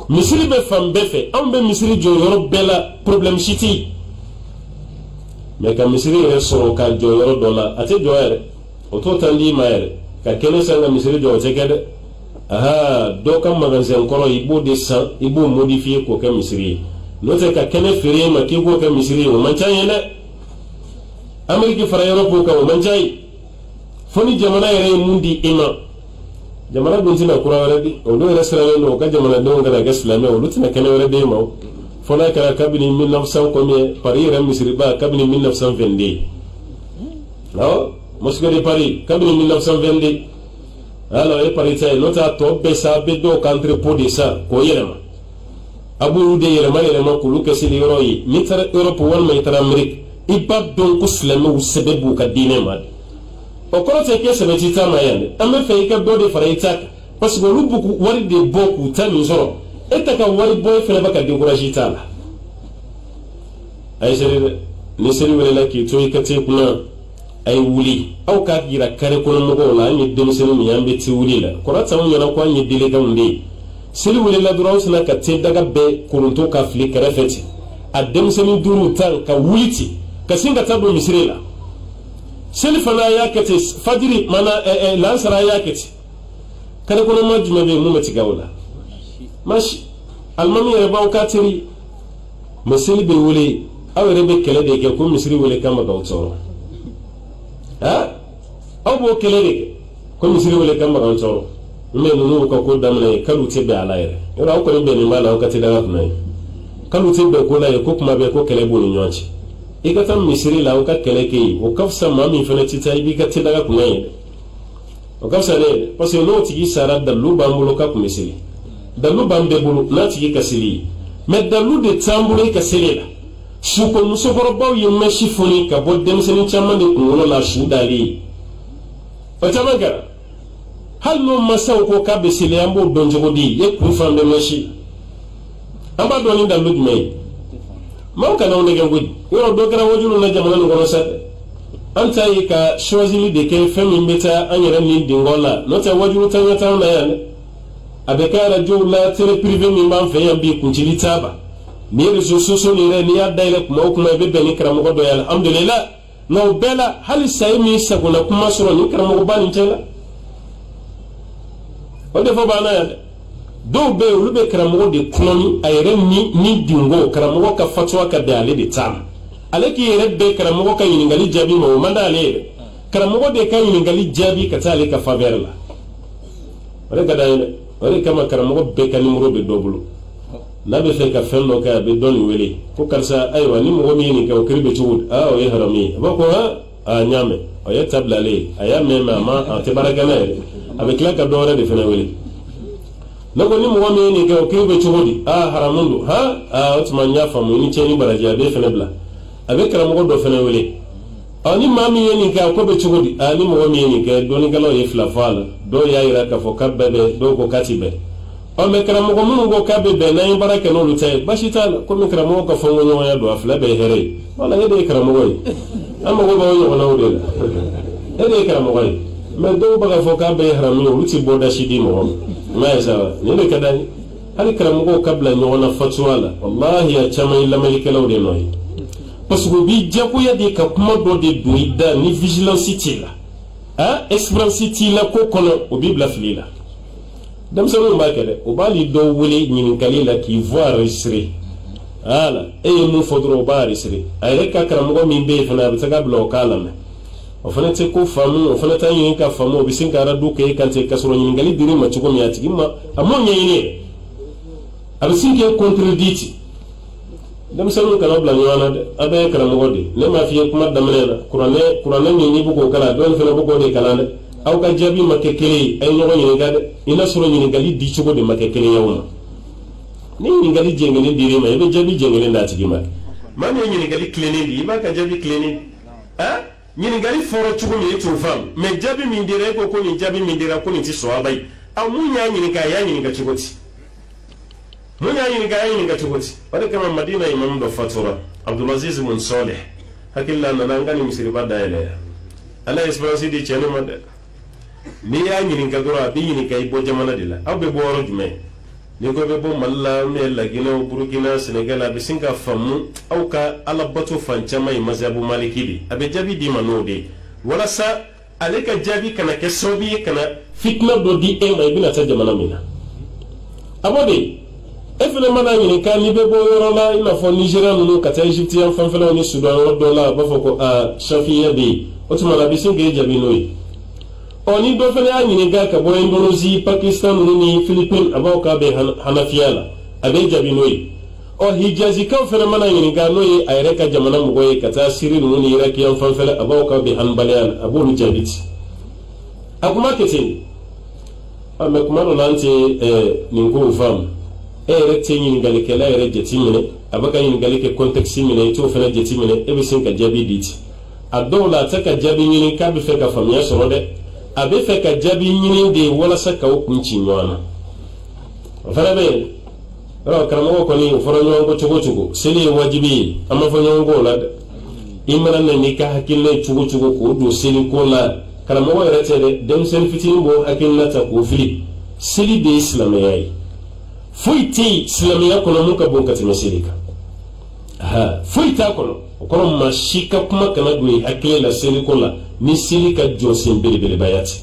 misiri be fam be fe am be misiri jo yoro bela problem city me ka misiri re so ka jo yoro dola ate jo yere o to tandi mayere ka kene sanga misiri jo tekede do kam magasin koro ibo de san ibo modifier ko ka misiri no te ka kene fere ma ki ko ka misiri o manchayene Amerika fara Europe ka o manjay foni jamana yere mundi ima jamana buntina kura wala di o do restaurant no ka jamana do ngara ga islamé o lutina kene wala de maw fona kala kabini 1900 ko me Paris ram misri ba kabini 1922 no mosquée de Paris kabini 1922 alors e Paris tay nota to be sa be do contre pot de ça ko yelema abu de yelema ko lu kesili royi mitara Europe wal ma itara Amerika iba don ko silame u sebebu ka dine ma o ko te ke sebe ti tama yande ame fe ka do de fara itak parce que lu buku wari de boku tami zoro eta ka wari boy fele baka décourager tala ay sere ni sere wala ki to ikate kuna ay wuli aw ka gira kare kono mo la ni dem sere mi yambe ti wuli la ko rata mo na ko ni dile ga unde sere wuli la duro sna ka te daga be kurunto ka fli kare feti a dem sere duru tan ka wuliti kasinga tabo misrela selifana yakati fajiri mana lansara yakati kada kono majuma be mu mati gawla mashi almami yɛrɛ b'aw ka teri mais seli bɛ wele aw yɛrɛ bɛ kɛlɛ de kɛ ko misiri wele kama k'aw tɔɔrɔ aw b'o kɛlɛ de kɛ ko misiri wele kama k'aw tɔɔrɔ mais ninnu ka ko daminɛ ye k'alu tɛ bɛn ala yɛrɛ yɔrɔ aw kɔni bɛnnen b'a la aw ka tɛ daga kunna ye k'alu tɛ bɛn ko la ye ko kuma bɛ ko kɛlɛ b'u ni ɲɔgɔn cɛ i ka taa misiri la aw ka kɛlɛ kɛ yen o ka fisa maa min fana tɛ taa i b'i ka tɛ daga kunna ye o ka fisa dɛ parce que n'o tigi sara dalu b'an bolo ka kun bɛ seli dalu b'an bɛɛ bolo n'a tigi ka seli ye mais dalu de t'an bolo i ka seli la suko musokɔrɔbaw ye mɛsi foni ka bɔ denmisɛnnin caman de kunkolo la su dalen ye o caman kɛra hali n'o masaw ko k'a bɛ seli an b'o dɔn cogo di ye kun fan bɛ mɛsi an b'a dɔn ni dalu jumɛn ye maaw kana aw nɛgɛ koyi yɔrɔ dɔ kɛra wajulu na jamana nin kɔnɔ sa dɛ an ta ye ka choisili de kɛ fɛn min bɛ taa an yɛrɛ ni dingɔ la n'o tɛ wajulu tanya t'an na yan dɛ a bɛ kɛ arajow la télé privé min b'an fɛ yan bi kuncili t'a ban ni réseaux sociaux ni yɛrɛ n'i y'a dayɛlɛ kuma o kuma i bɛ bɛn ni karamɔgɔ dɔ ye alhamdulillah nka o bɛɛ la hali sa ye min sagona kuma sɔrɔ ni karamɔgɔba nin cɛ la o de fɔ b'an na yan dɛ dɔw bɛ yen olu bɛ karamɔgɔ de kɔnɔni a yɛrɛ ni dingo karamɔgɔ ka fatuwa ka bɛn ale de ta ma ale k'i yɛrɛ bɛn karamɔgɔ ka ɲininkali jaabi ma o man d'ale yɛrɛ karamɔgɔ de ka ɲininkali jaabi ka taa ale ka faveur la o de ka d'an ye dɛ o de kama karamɔgɔ bɛɛ ka nimero bɛ dɔ bolo n'a bɛ fɛ ka fɛn dɔ kɛ a bɛ dɔ nin wele ko karisa ayiwa ni mɔgɔ min ye nin kɛ o kiri bɛ cogo di o ye haramu ye a b'a fɔ n y'a mɛn o ye ta bilalen ye a y'a mɛn mais a tɛ baara kɛ n'a yɛrɛ a bɛ tila ka dɔ wɛrɛ de fana wele ne ko ni mɔgɔ min ye nin kɛ o kiri bɛ cogo di haramu don o tuma n y'a faamu ni cɛ ni baraji a bɛ fana bila a bɛ karamɔgɔ dɔ fana wele ni maa min ye nin kɛ a ko bɛ cogo di ni mɔgɔ min ye nin kɛ dɔnnikɛlaw ye fila fɔ a la dɔw y'a jira k'a fɔ k'a bɛɛ bɛ dɔw ko k'a ti bɛn mais karamɔgɔ minnu ko k'a bɛ bɛn n'an ye baara kɛ n'olu ta ye basi t'a la komi karamɔgɔ ka fɔnko ɲɔgɔnya don a fila bɛɛ ye hɛrɛ ye wala e de ye karamɔgɔ ye an mago b'aw ɲɔgɔnnaw de la e de ye karamɔgɔ ye mais dɔw bɛ k'a fɔ k'a bɛɛ ye haramu ye olu ti bɔ dasi di mɔgɔ ma m'a ye sa wa nin de ka d'an ye hali karamɔgɔw ka bila ɲɔgɔn na fatuwa la walahi a caman ye lamalikɛlaw de nɔ ye parce que u b'i diyagoya de ka kuma dɔ de don i da ni vigilance t'i la expérience t'i la ko kɔnɔ o b'i bila fili la denmisɛnninw b'a kɛ dɛ o b'ali dɔw wele ɲininkali la k'i voix enregistré voilà e ye mun fɔ dɔrɔn o b'a enregistré a yɛrɛ ka karamɔgɔ min bɛ yen fana a bɛ se ka bila o k'a lamɛn o fana tɛ ko faamu o fana t'a ɲini ka faamu o bɛ sin ka radio kɛ e kan ten ka sɔrɔ ɲininkali dir'i ma cogo min a tigi ma a m'o ɲɛɲini yɛrɛ a bɛ sin k'e contredit denmisɛnninw kana bila ɲɔgɔn na dɛ a bɛɛ ye karamɔgɔ de ne m'a f'i ye kuma daminɛ na kuranɛ min n'i bɛ k'o kalan dɔw fana bɛ k'o de kalan dɛ aw ka jaabi ma kɛ kelen ye a ye ɲɔgɔn ɲininka dɛ i n'a sɔrɔ ɲininkali di cogo de ma kɛ kelen ye aw ma ni ɲininkali jɛngɛlen dir'i ma i bɛ jaabi jɛngɛlen d'a tigi ma maa min ye ɲininkali tilennen di i b'a ka jaabi tilennen ɲininkali fɔra cogo min e t'o faamu mais jaabi min dira e ko ko nin jaabi min dira ko nin tɛ sɔrɔba ye mun y'a ɲininka a y'a ɲininka cogo di mun y'a ɲininka a y'a ɲininka cogo di o de kama madina imamu dɔ fatura abdulaziz mun sɔleh hakili la nana an ka nin misiriba dayɛlɛ yan ala ye expérience di cɛ ne ma dɛ n'i y'a ɲininka dɔrɔn a bɛ ɲininka i bɔ jamana de la aw bɛ bɔ yɔrɔ jumɛn ni ko bɛ bɔ mali la laginɛ burukina senegal a bɛ sin ka faamu aw ka alabato fan caman ye mazhabu maliki de a bɛ jaabi d'i ma n'o de ye walasa ale ka jaabi kana kɛ sababu ye kana fitina dɔ di e ma i bɛna taa jamana min na a b'o de ye e fana mana ɲininka n'i bɛ bɔ yɔrɔ la i n'a fɔ nigériya ninnu ka taa egypte yan fanfɛlaw ni sudan yɔrɔ dɔ la a b'a fɔ ko shafiya bɛ yen o tuma na a bɛ sin k'e jaabi n'o ye ni dɔ fana y'a ɲininka ka bɔ indonésie pakistan ninnu ni philippines a b'aw k'a bɛ hanafiya la a bɛ jaabi n'o ye hijazikaw fana mana ɲininka n'o ye a yɛrɛ ka jamana mɔgɔ ye ka taa siri ninnu ni iraki yan fanfɛla a b'aw k'a bɛ hanbaliya la a b'olu jaabi ten a kuma kɛ ten mais kuma dɔ la an tɛ nin kow faamu e yɛrɛ tɛ ɲininkalikɛla yɛrɛ jate minɛ a bɛ ka ɲininkali kɛ contexte minɛ i t'o fana jate minɛ e bɛ sin ka jaabi di ten a dɔw la a tɛ ka jaabi ɲini k'a bɛ fɛ ka faamuya sɔrɔ dɛ a bɛ fɛ ka jaabi ɲini de walasa k'aw kun ci ɲɔgɔn na o fana bɛ yen karamɔgɔ kɔni o fɔra ɲɔgɔn kɔ cogo o cogo seli ye wajibi ye an b'a fɔ ɲɔgɔn kɔ o la dɛ i mana na n'i ka hakilina ye cogo o cogo k'o don seli ko la karamɔgɔ yɛrɛ tɛ dɛ denmisɛnnin fitinin b'o hakilina ta k'o fili seli de ye silamɛya ye foyi tɛ yen silamɛya kɔnɔ mun ka bon ka tɛmɛ seli kan foyi t'a kɔnɔ o kɔrɔ maa si ka kuma kana don i hakili la seli ko la ni seli ka jɔsen belebelebaya tɛ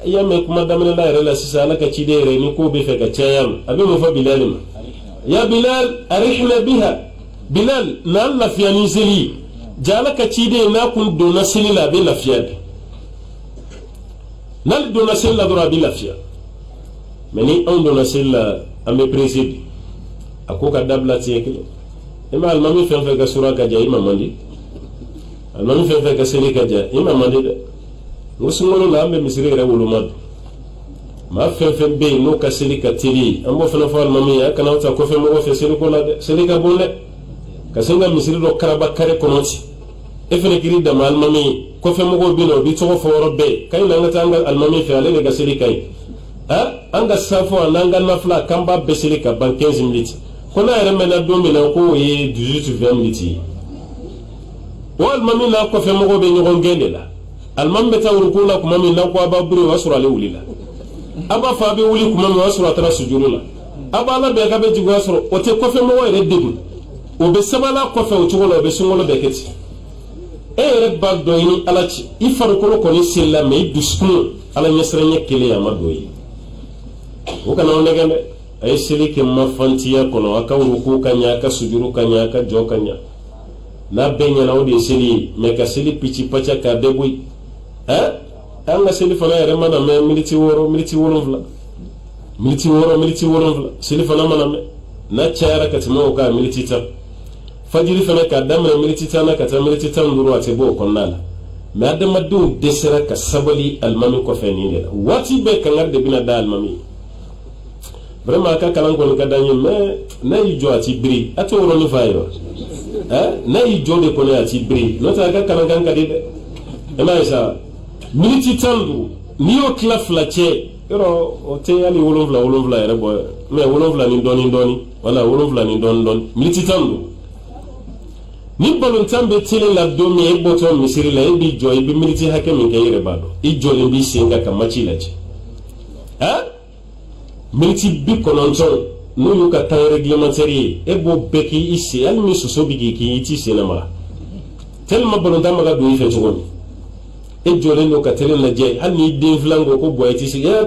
ya me kuma damana la yɛrɛ la sisan ala ka ciden yɛrɛ ni ko bɛ fɛ ka caya ma a bɛ mun fɔ bilal ma ya bilal arihna biha bilal n'an lafiya ni seli ja ala ka ciden n'a kun donna seli la a bɛ lafiya de n'ale donna seli la dɔrɔn a bɛ lafiya mais ni anw donna seli la an bɛ pressé bi a ko ka dabila tiɲɛ kelen i ma alimami fɛn fɛn ka sura ka ja i ma man di alimami fɛn fɛn ka seli ka ja i ma man di dɛ n ko sunkalo la an bɛ misiri yɛrɛ woloma don maa fɛn fɛn bɛ yen n'o ka seli ka teli an b'o fana fɔ alimami ye a kana ta kɔfɛ mɔgɔ fɛ seli ko la dɛ seli ka bon dɛ ka se ka misiri dɔ karaba kare kɔnɔ ten e fana kiri dama alimami ye kɔfɛ mɔgɔw bɛ yen nɔ o bɛ tɔgɔ fɔ yɔrɔ bɛɛ kaɲi na an ka taa an ka alimami fɛ ale de ka seli ka ɲi an ka safo a n'an ka nafila k'an b'a bɛɛ seli ka ban 15 minutes ko n'a yɛrɛ mɛnna don min na ko o ye 18-20 minutes ye o alimami n'a kɔfɛ mɔgɔw bɛ ɲɔgɔn gɛn de la alimami bɛ taa ruku la tuma min na ko a b'a biri o y'a sɔrɔ ale wulila a b'a fɔ a bɛ wuli tuma min o y'a sɔrɔ a taara sujuru la a b'a labɛn k'a bɛ jigin o y'a sɔrɔ o tɛ kɔfɛ mɔgɔ yɛrɛ degun o bɛ sabala kɔfɛ o cogo la o bɛ sunkalo bɛɛ kɛ ten e yɛrɛ b'a dɔn i ni ala cɛ i farikolo kɔni selila mais i dusukun ala ɲɛsiranɲɛ kelen a ma don ye o kana o nɛgɛn dɛ a ye seli kɛ mafantiya kɔnɔ a ka ruku ka ɲɛ a ka sujuru ka ɲɛ a ka jɔ ka ɲɛ n'a bɛɛ ɲɛna o de ye seli ye mais ka seli pici paca k'a bɛɛ bɔ yen an ka seli fana yɛrɛ mana mɛn miniti 6 miniti 7 miniti 6 miniti 7 seli fana mana mɛn n'a cayara ka tɛmɛ o kan miniti 10 fajiri fana k'a daminɛ miniti 10 na ka taa miniti 15 a tɛ bɔ o kɔnɔna la mais adamadenw dɛsɛra ka sabali alimami kɔfɛ nin de la waati bɛɛ kangari de bɛna da alimami ye vraiment a ka kalan kɔni ka d'an ye mais n'a y'i jɔ a t'i biri a t'o yɔrɔnin f'a ye wa n'a y'i jɔ de kɔni a t'i biri n'o tɛ a ka kalan kan ka di dɛ e m'a ye sa miniti 15 n'i y'o tila fila cɛ yɔrɔ o tɛ hali 7 yɛrɛ bɔ mais 7 ni dɔɔni wala 7 ni dɔɔni miniti 15 ni balontan bɛ tele la don min e bɔtɔ misiri la e b'i jɔ i bɛ miniti hakɛ min kɛ i yɛrɛ b'a dɔn i jɔlen b'i sen kan ka match lajɛ miniti 90 n'o y'u ka temps réglementaire ye e b'o bɛɛ k'i sen hali ni soso bɛ k'i kin i t'i sen lamaga tellement balontan ma ka don i fɛ cogo min e jɔlen don ka tele lajɛ hali n'i den filan ko ko bɔ i t'i sigi an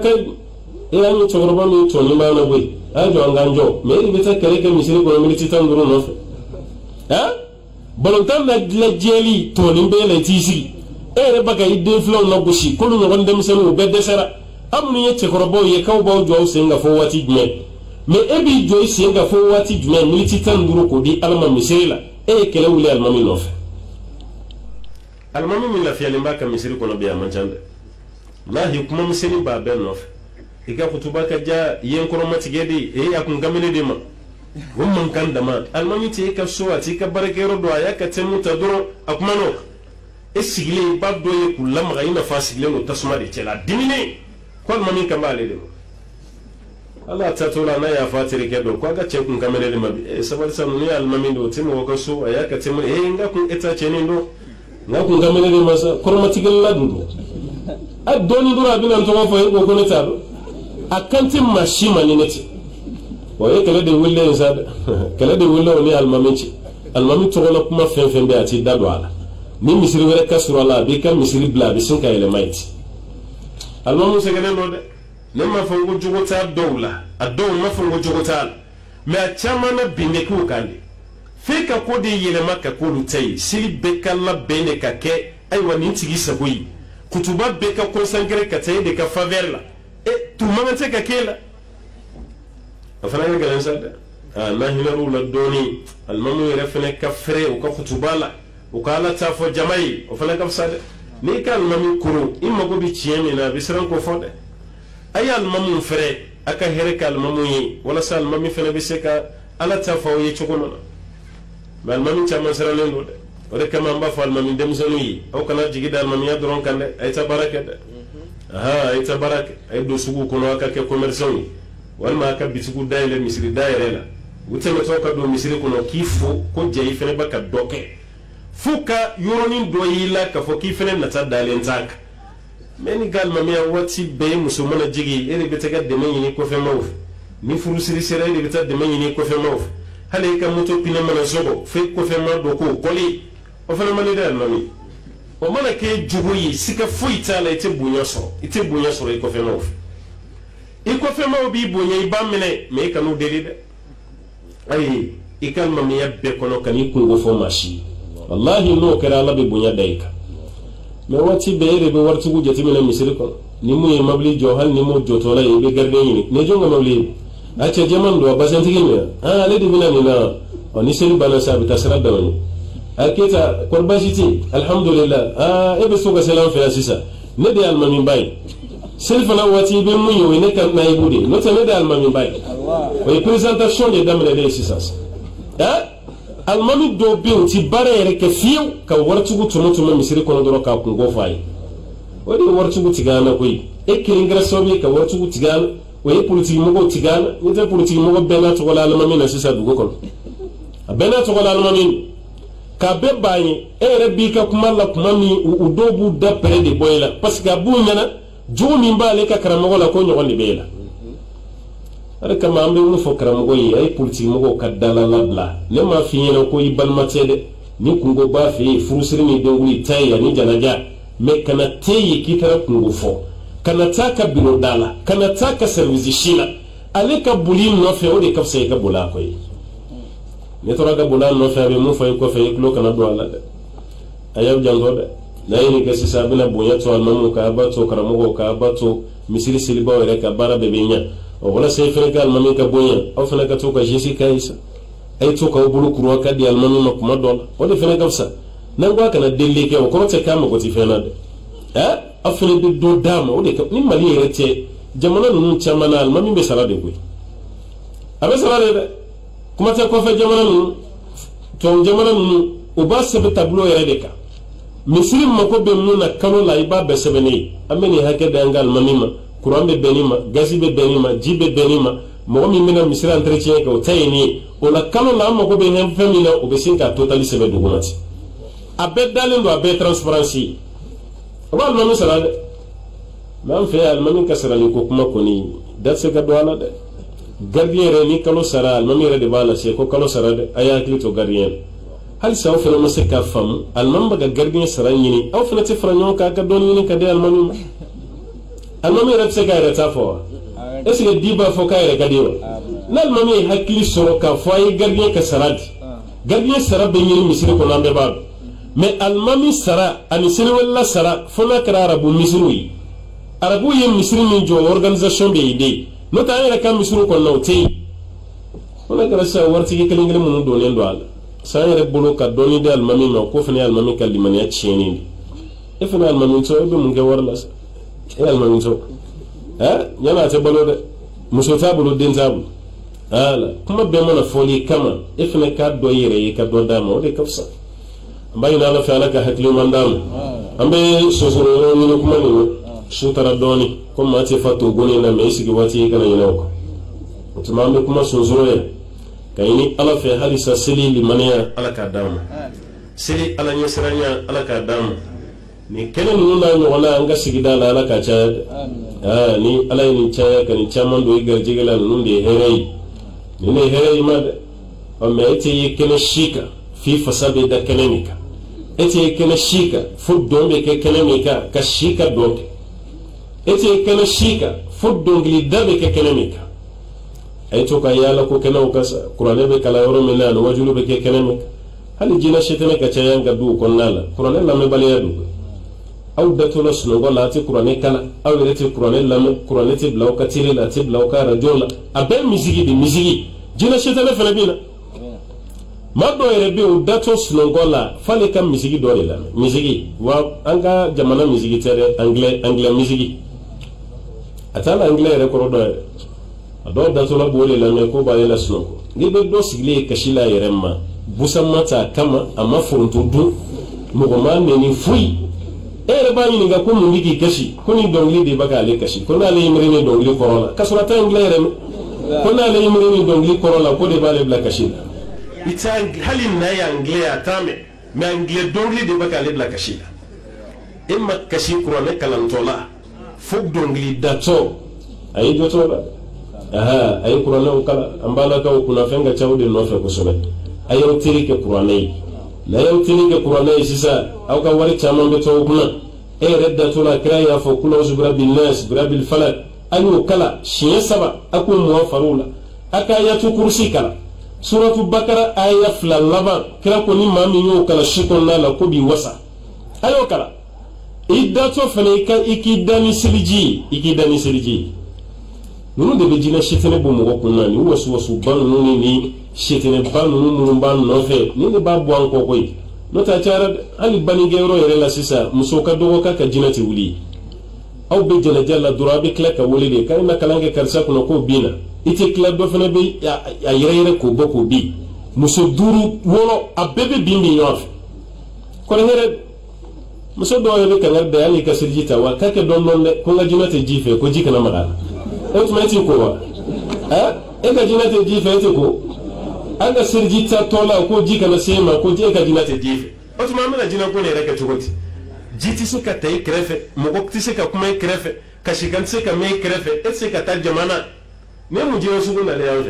ye cɛkɔrɔba min tɔni b'an na koyi a y'a jɔ an k'an jɔ mais e de bɛ taa kɛlɛ kɛ misiri kɔnɔ miniti 15 nɔfɛ balontan lajɛli tɔni bɛɛ la i t'i sigi e yɛrɛ bɛ ka i den filanw lagosi k'olu ɲɔgɔn denmisɛnninw u bɛɛ dɛsɛra aw minnu ye cɛkɔrɔbaw ye k'aw b'aw jɔ aw sen kan fɔ waati jumɛn mais e b'i jɔ i sen kan fɔ waati jumɛn miniti 15 k'o di ala ma misiri la e ye kɛlɛ wuli alimami nɔfɛ alimami min lafiyalen b'a ka misiri kɔnɔ bi a man ca dɛ lahi kuma misiri b'a bɛɛ nɔfɛ i ka kutuba ka ja i ye n kɔrɔmatigɛ de a kun kamene de ma o man kan dama alimami tɛ e ka so a t'i ka baarakɛyɔrɔ dɔn a y'a ka tɛmu ta dɔrɔn a kuma n'o e sigilen i b'a dɔn ye k'u lamaga i nafa sigilen don tasuma de cɛ la diminen ko alimami kan b'ale de ma ala tatɔ la n'a y'a fɔ a terikɛ dɔ ko a ka cɛ kun kamene de ma bi sabali sa ninnu ye alimami de o tɛ mɔgɔ ka so a y'a ka tɛmu n ka kun e ta cɛnin dɔn n'a kun kamene de ma sa kɔrɔmatigɛli la dun a dɔɔni dɔrɔn a bɛna n tɔgɔ fɔ e ko ne t'a dɔn a kan tɛ maa si ma ni ne tɛ o ye kɛlɛ de wililen ye sa dɛ kɛlɛ de wililen o ni alimami cɛ alimami tɔgɔla kuma fɛn fɛn bɛ a t'i da don a la ni misiri wɛrɛ ka sɔrɔ a la a b'i ka misiri bila a bɛ sin ka yɛlɛma ye ten alimami sɛgɛnnen don dɛ ne m'a fɔ ko jogo t'a dɔw la a dɔw m'a fɔ ko jogo t'a la mais a caman na bin bɛ k'u kan de f'e ka ko de yɛlɛma ka k'olu ta ye seli bɛɛ ka labɛn de ka kɛ ayiwa nin tigi sago ye kutuba bɛɛ ka consacrer ka taa e de ka faveur la tu man kan tɛ ka k'e la a fana ka gɛlɛn sa dɛ n'a hinɛr'u la dɔɔni alimamiw yɛrɛ fana ka fɛrɛ u ka kutuba la u ka ala ta fɔ jama ye o fana ka fisa dɛ n'i ka alimami kuru i mago bɛ tiɲɛ min na a bɛ siran k'o fɔ dɛ a ye alimamiw fɛrɛ a ka hɛrɛ kɛ alimamiw ye walasa alimami fana bɛ se ka ala ta fɔ aw ye cogo min na mais alimami caman sirannen don dɛ o de kama an b'a fɔ alimami denmisɛnninw ye aw kana jigi da alimamiya dɔrɔn kan dɛ a ye taa baara kɛ dɛ a ye taa baara kɛ a ye don suguw kɔnɔ a ka kɛ commerçant ye walima a ka bitigiw dayɛlɛ misiri dayɛlɛ la u tɛmɛtɔ ka don misiri kɔnɔ k'i fo ko jɛ i fana bɛ ka dɔ kɛ fo ka yɔrɔnin dɔ y'i la k'a fɔ k'i fana nata dalen t'a kan mais ni ka alimamiya waati bɛɛ ye muso mana jigi e de bɛ taa ka dɛmɛ ɲini kɔfɛmaw fɛ ni furusiri sera e de bɛ taa dɛmɛ ɲini kɔfɛmaw fɛ hali i ka moto pinɛ mana sɔgɔ fo kɔfɛma dɔ k'o kɔli o fana man di dɛ alimami o mana ke jugo yi sika fuita la ite bunya so iko fe no iko fe ma bi bunya i bamene me kanu delide ay ikal ma mi yabbe kono kan ikungo fo mashi wallahi no kera la bi bunya daika me wati beere be warti bu jati mina misiri ko ni mu e mabli johal ni mo jotola e be garde ni ne jonga mabli acha jaman do basanti ni le di mina ni na oni seri bana sabi tasra da woni aketa korbashiti alhamdulillah e be soga selam fe asisa ne de almamin bay selfana wati be mu yo ne kan na ibude no te ne de almamin bay Allah o présentation de dame de assistance almami do biu ti bare ke fiu ka wartugu tumo misiri kono doro ka kungo fay wadi wartugu tigana koy e kilingra sobi ka wartugu tigana o politique mo tigana ni te politique mo bena to wala almami na sisa dugo kono bena to wala almami ka be bayi e rabbi ka kuma la kuma mi udobu da pere de boyla parce que abu nyana jumi mbale ka karamo la ko nyondi bela ara kama ambe mu fo karamo yi ay politique mo ka dala labla ne ma fi nyana ko ibal matede ni kungo ba fi furusiri ni denguli tayya ni janaja me kana teye kitara kungo fo kana taka biro dala kana taka service shila aleka bulim no fe o de kapse ka bula ko yi ne tora ga bula no fe be mu fay ko fe klo kana do ala de ayab jango de na yini ga sisa bina bonya to almamu ka ba to karamo ka ba to misiri siliba wala ka bara be benya o wala sey fere ka almami ka bonya o fene ka to ka jesi kaisa ay to ka bulu kuro ka di almami ma kuma do o de fene ka sa nan gwa kana delle ke o ko te kama ko ti fena de afene be do dama o de ka ni mali rete jamana nunu chamana almami be sala de ko abe sala de kuma ta ko fa jamana nunu to jamana nunu o ba se be tableau yere de ka misiri mako be muna kalo la iba be sebeni ameni hake da ngal mamima kuran be benima gazi be benima jibe benima mo mi mina misiri entretien ko tayni o la kalo la mako be hem femina o be sinka totally sebe dugumati abe dalen do abe transparency ba mami salade man fe al mami kasara ni ko kuma ko ni datse ga do ala de gardien re ni kalo sara al mami re de bala se ko kalo sara de aya klito gardien hal saw fena ma se ka fam alman baga gardien saran yini aw fena te franyo ka don yini ka de almami re se ka reta fo est-ce que diba fo ka re ka diwa nal mami hakili soro ka fo ay gardien ka sarad gardien sara be yini misiri ko nambe ba mais almami sara ani sene wala sara fo na kara arabu misiri arabu ye misiri ni jo organisation be ide no ta re ka misiri ko nawte wala kara sa warti ke kelingere mun do len do ala sayere bolo ka doni de almami ma ko fene almami ka limaniya cheni e fene almami to be mun ge warla e almami to yana ta bolo de musota bolo den tabu ala kuma be mana foli kama e fene ka do yere ka do dama o de kafsa bayina la fa alaka hakli mandam ambe sosoro ni kuma ni sutara doni kuma ati fatu goni na me sigi wati kana yina ko tumambe kuma sosoro ya kayini ala fe halisa seli limaniya ala ka dama seli ala nyesranya ala ka dama ni kenen nuna nyona anga sigida la ala ka cha ni ala ni cha kan chaman do igarjigala nunde herei ni ne herei mad o meeti kene shika fi fasabe da kenemika ete kene shika fuddombe ke kenemika ka shika doke ete kene shika fuddongli dabe ke kenemika ay to ka yalla ko kenaw kasa qur'ane be kala yoro min nan wajulu be ke kenem hali jina shetene ka chayan ga du kon nala qur'ane la me baliya du aw datulo suno gola ti qur'ane kala aw rete qur'ane la me qur'ane ti blaw ka tire la ti blaw ka rajola abe misigi di misigi jina shetene fele bina mado ere be o dato suno gola fale kam misigi do la misigi wa anga jamana misigi tere anglais misigi atala anglais re ko do ado datola bole la me ko bale la suno ni be do sigle kashila yeremma busamata kama ama furuntu du mo man ni fui ere ba ni nga ko mun digi kashi ko ni dongli de baka le kashi ko na le yimre ni dongli corona kasurata anglais rem ko na le yimre ni dongli corona ko de bale bla kashi ita halin na ya anglais atame me anglais dongli de baka le bla kashi imma kashi corona kalantola fuk dongli dato ay jotola ay qur'ana kala ambala ka kuna fenga chawde no fe ko sobe ayo tirike qur'anai la yamtini ke qur'ana sisa aw ka wari chaman be to kuna e redda to la kira ya fo kula zubra bin nas bil falak ayu kala shiya saba aku muwafarula aka ayatu kursi kala suratu bakara aya flalaba kira ko ni mami yo kala shikon na la ko bi wasa ayo kala iddato fane ka ikidani siliji nunu de be jina shitene bo mo ko nani wasu banu nuni ni shitene banu nunu banu no fe ni ne ba bo an ko koy no ta cara ali bani gero yere la sisa muso ka dogo ka jinati wuli aw be jana jalla durabi klaka wuli de kan na kalange karsa kuno ko bina ite kla do fana be ya yere ko boko bi muso duru wolo abebe bimbi yof ko ngere muso do yere kan da yani ka sirjita wa kake don de ko nga jinati jife ko jikana magana automatic ko wa e ka jinati jife te ko anga sirjita tola ko jikana sema ko je ka jinati jife automatic na jina ko ne reke tugoti jiti se ka tay krefe mo ko tise ka kuma krefe ka shikan se ka me krefe et se ka tal jamana ne mu je su na le yawe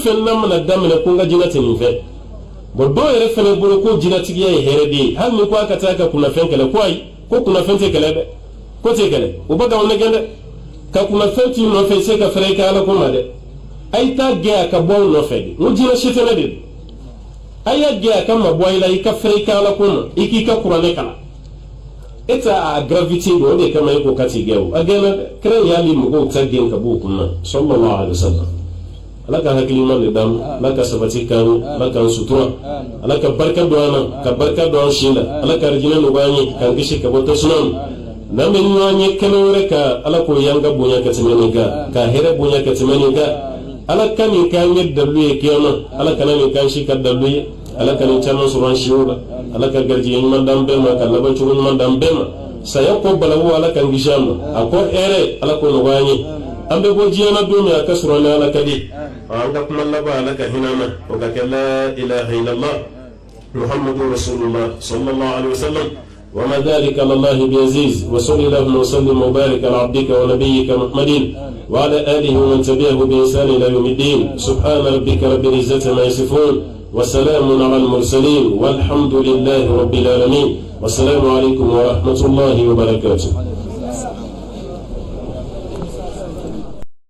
fen na mana damina ko nga jinati ni fe bo do yere fene bolo ko jinati ya herede hal mi ko aka taka kuna fen kala ko ai ko kuna fen te kala de ko te kala o baga wona gende ka kuna fen ti no fe se ka fere ka ala ko ma de ay ta ge ka bo no fe mo jina shitene de aya ge ka ma bo ila ka fere ka ala ko ma iki ka qur'ane kala eta a gravity do de kama ko kati gew agena kre yali mo ko taggen ka bu kunna sallallahu alaihi wasallam alaka hakili man de dam alaka sabati kan alaka sutura alaka barka do ana ka barka do shinda alaka rajina no bani kan gishi ka boto sunan nambe nyanye kenore ka alako yanga bunya ka timani ka here bunya ka timani ka alaka ni kan yedda luye kiyama alaka ni kan shi ka daluye alaka ni chama suran shiura alaka garji yin mandam be ma kallaba churun mandam be ma saya ko balawu alaka ngishama ako ere alako no bani ambe go jiyana dumi aka surana alaka di anga kuma laba alaka hinana o ka la ilaha illallah muhammadur rasulullah sallallahu alaihi wasallam وما ذلك على الله بعزيز وصلى اللهم وسلم وبارك على عبدك ونبيك محمد وعلى اله ومن تبعه باحسان الى يوم الدين سبحان ربك رب العزه ما يصفون وسلام على المرسلين والحمد لله رب العالمين والسلام عليكم ورحمه الله وبركاته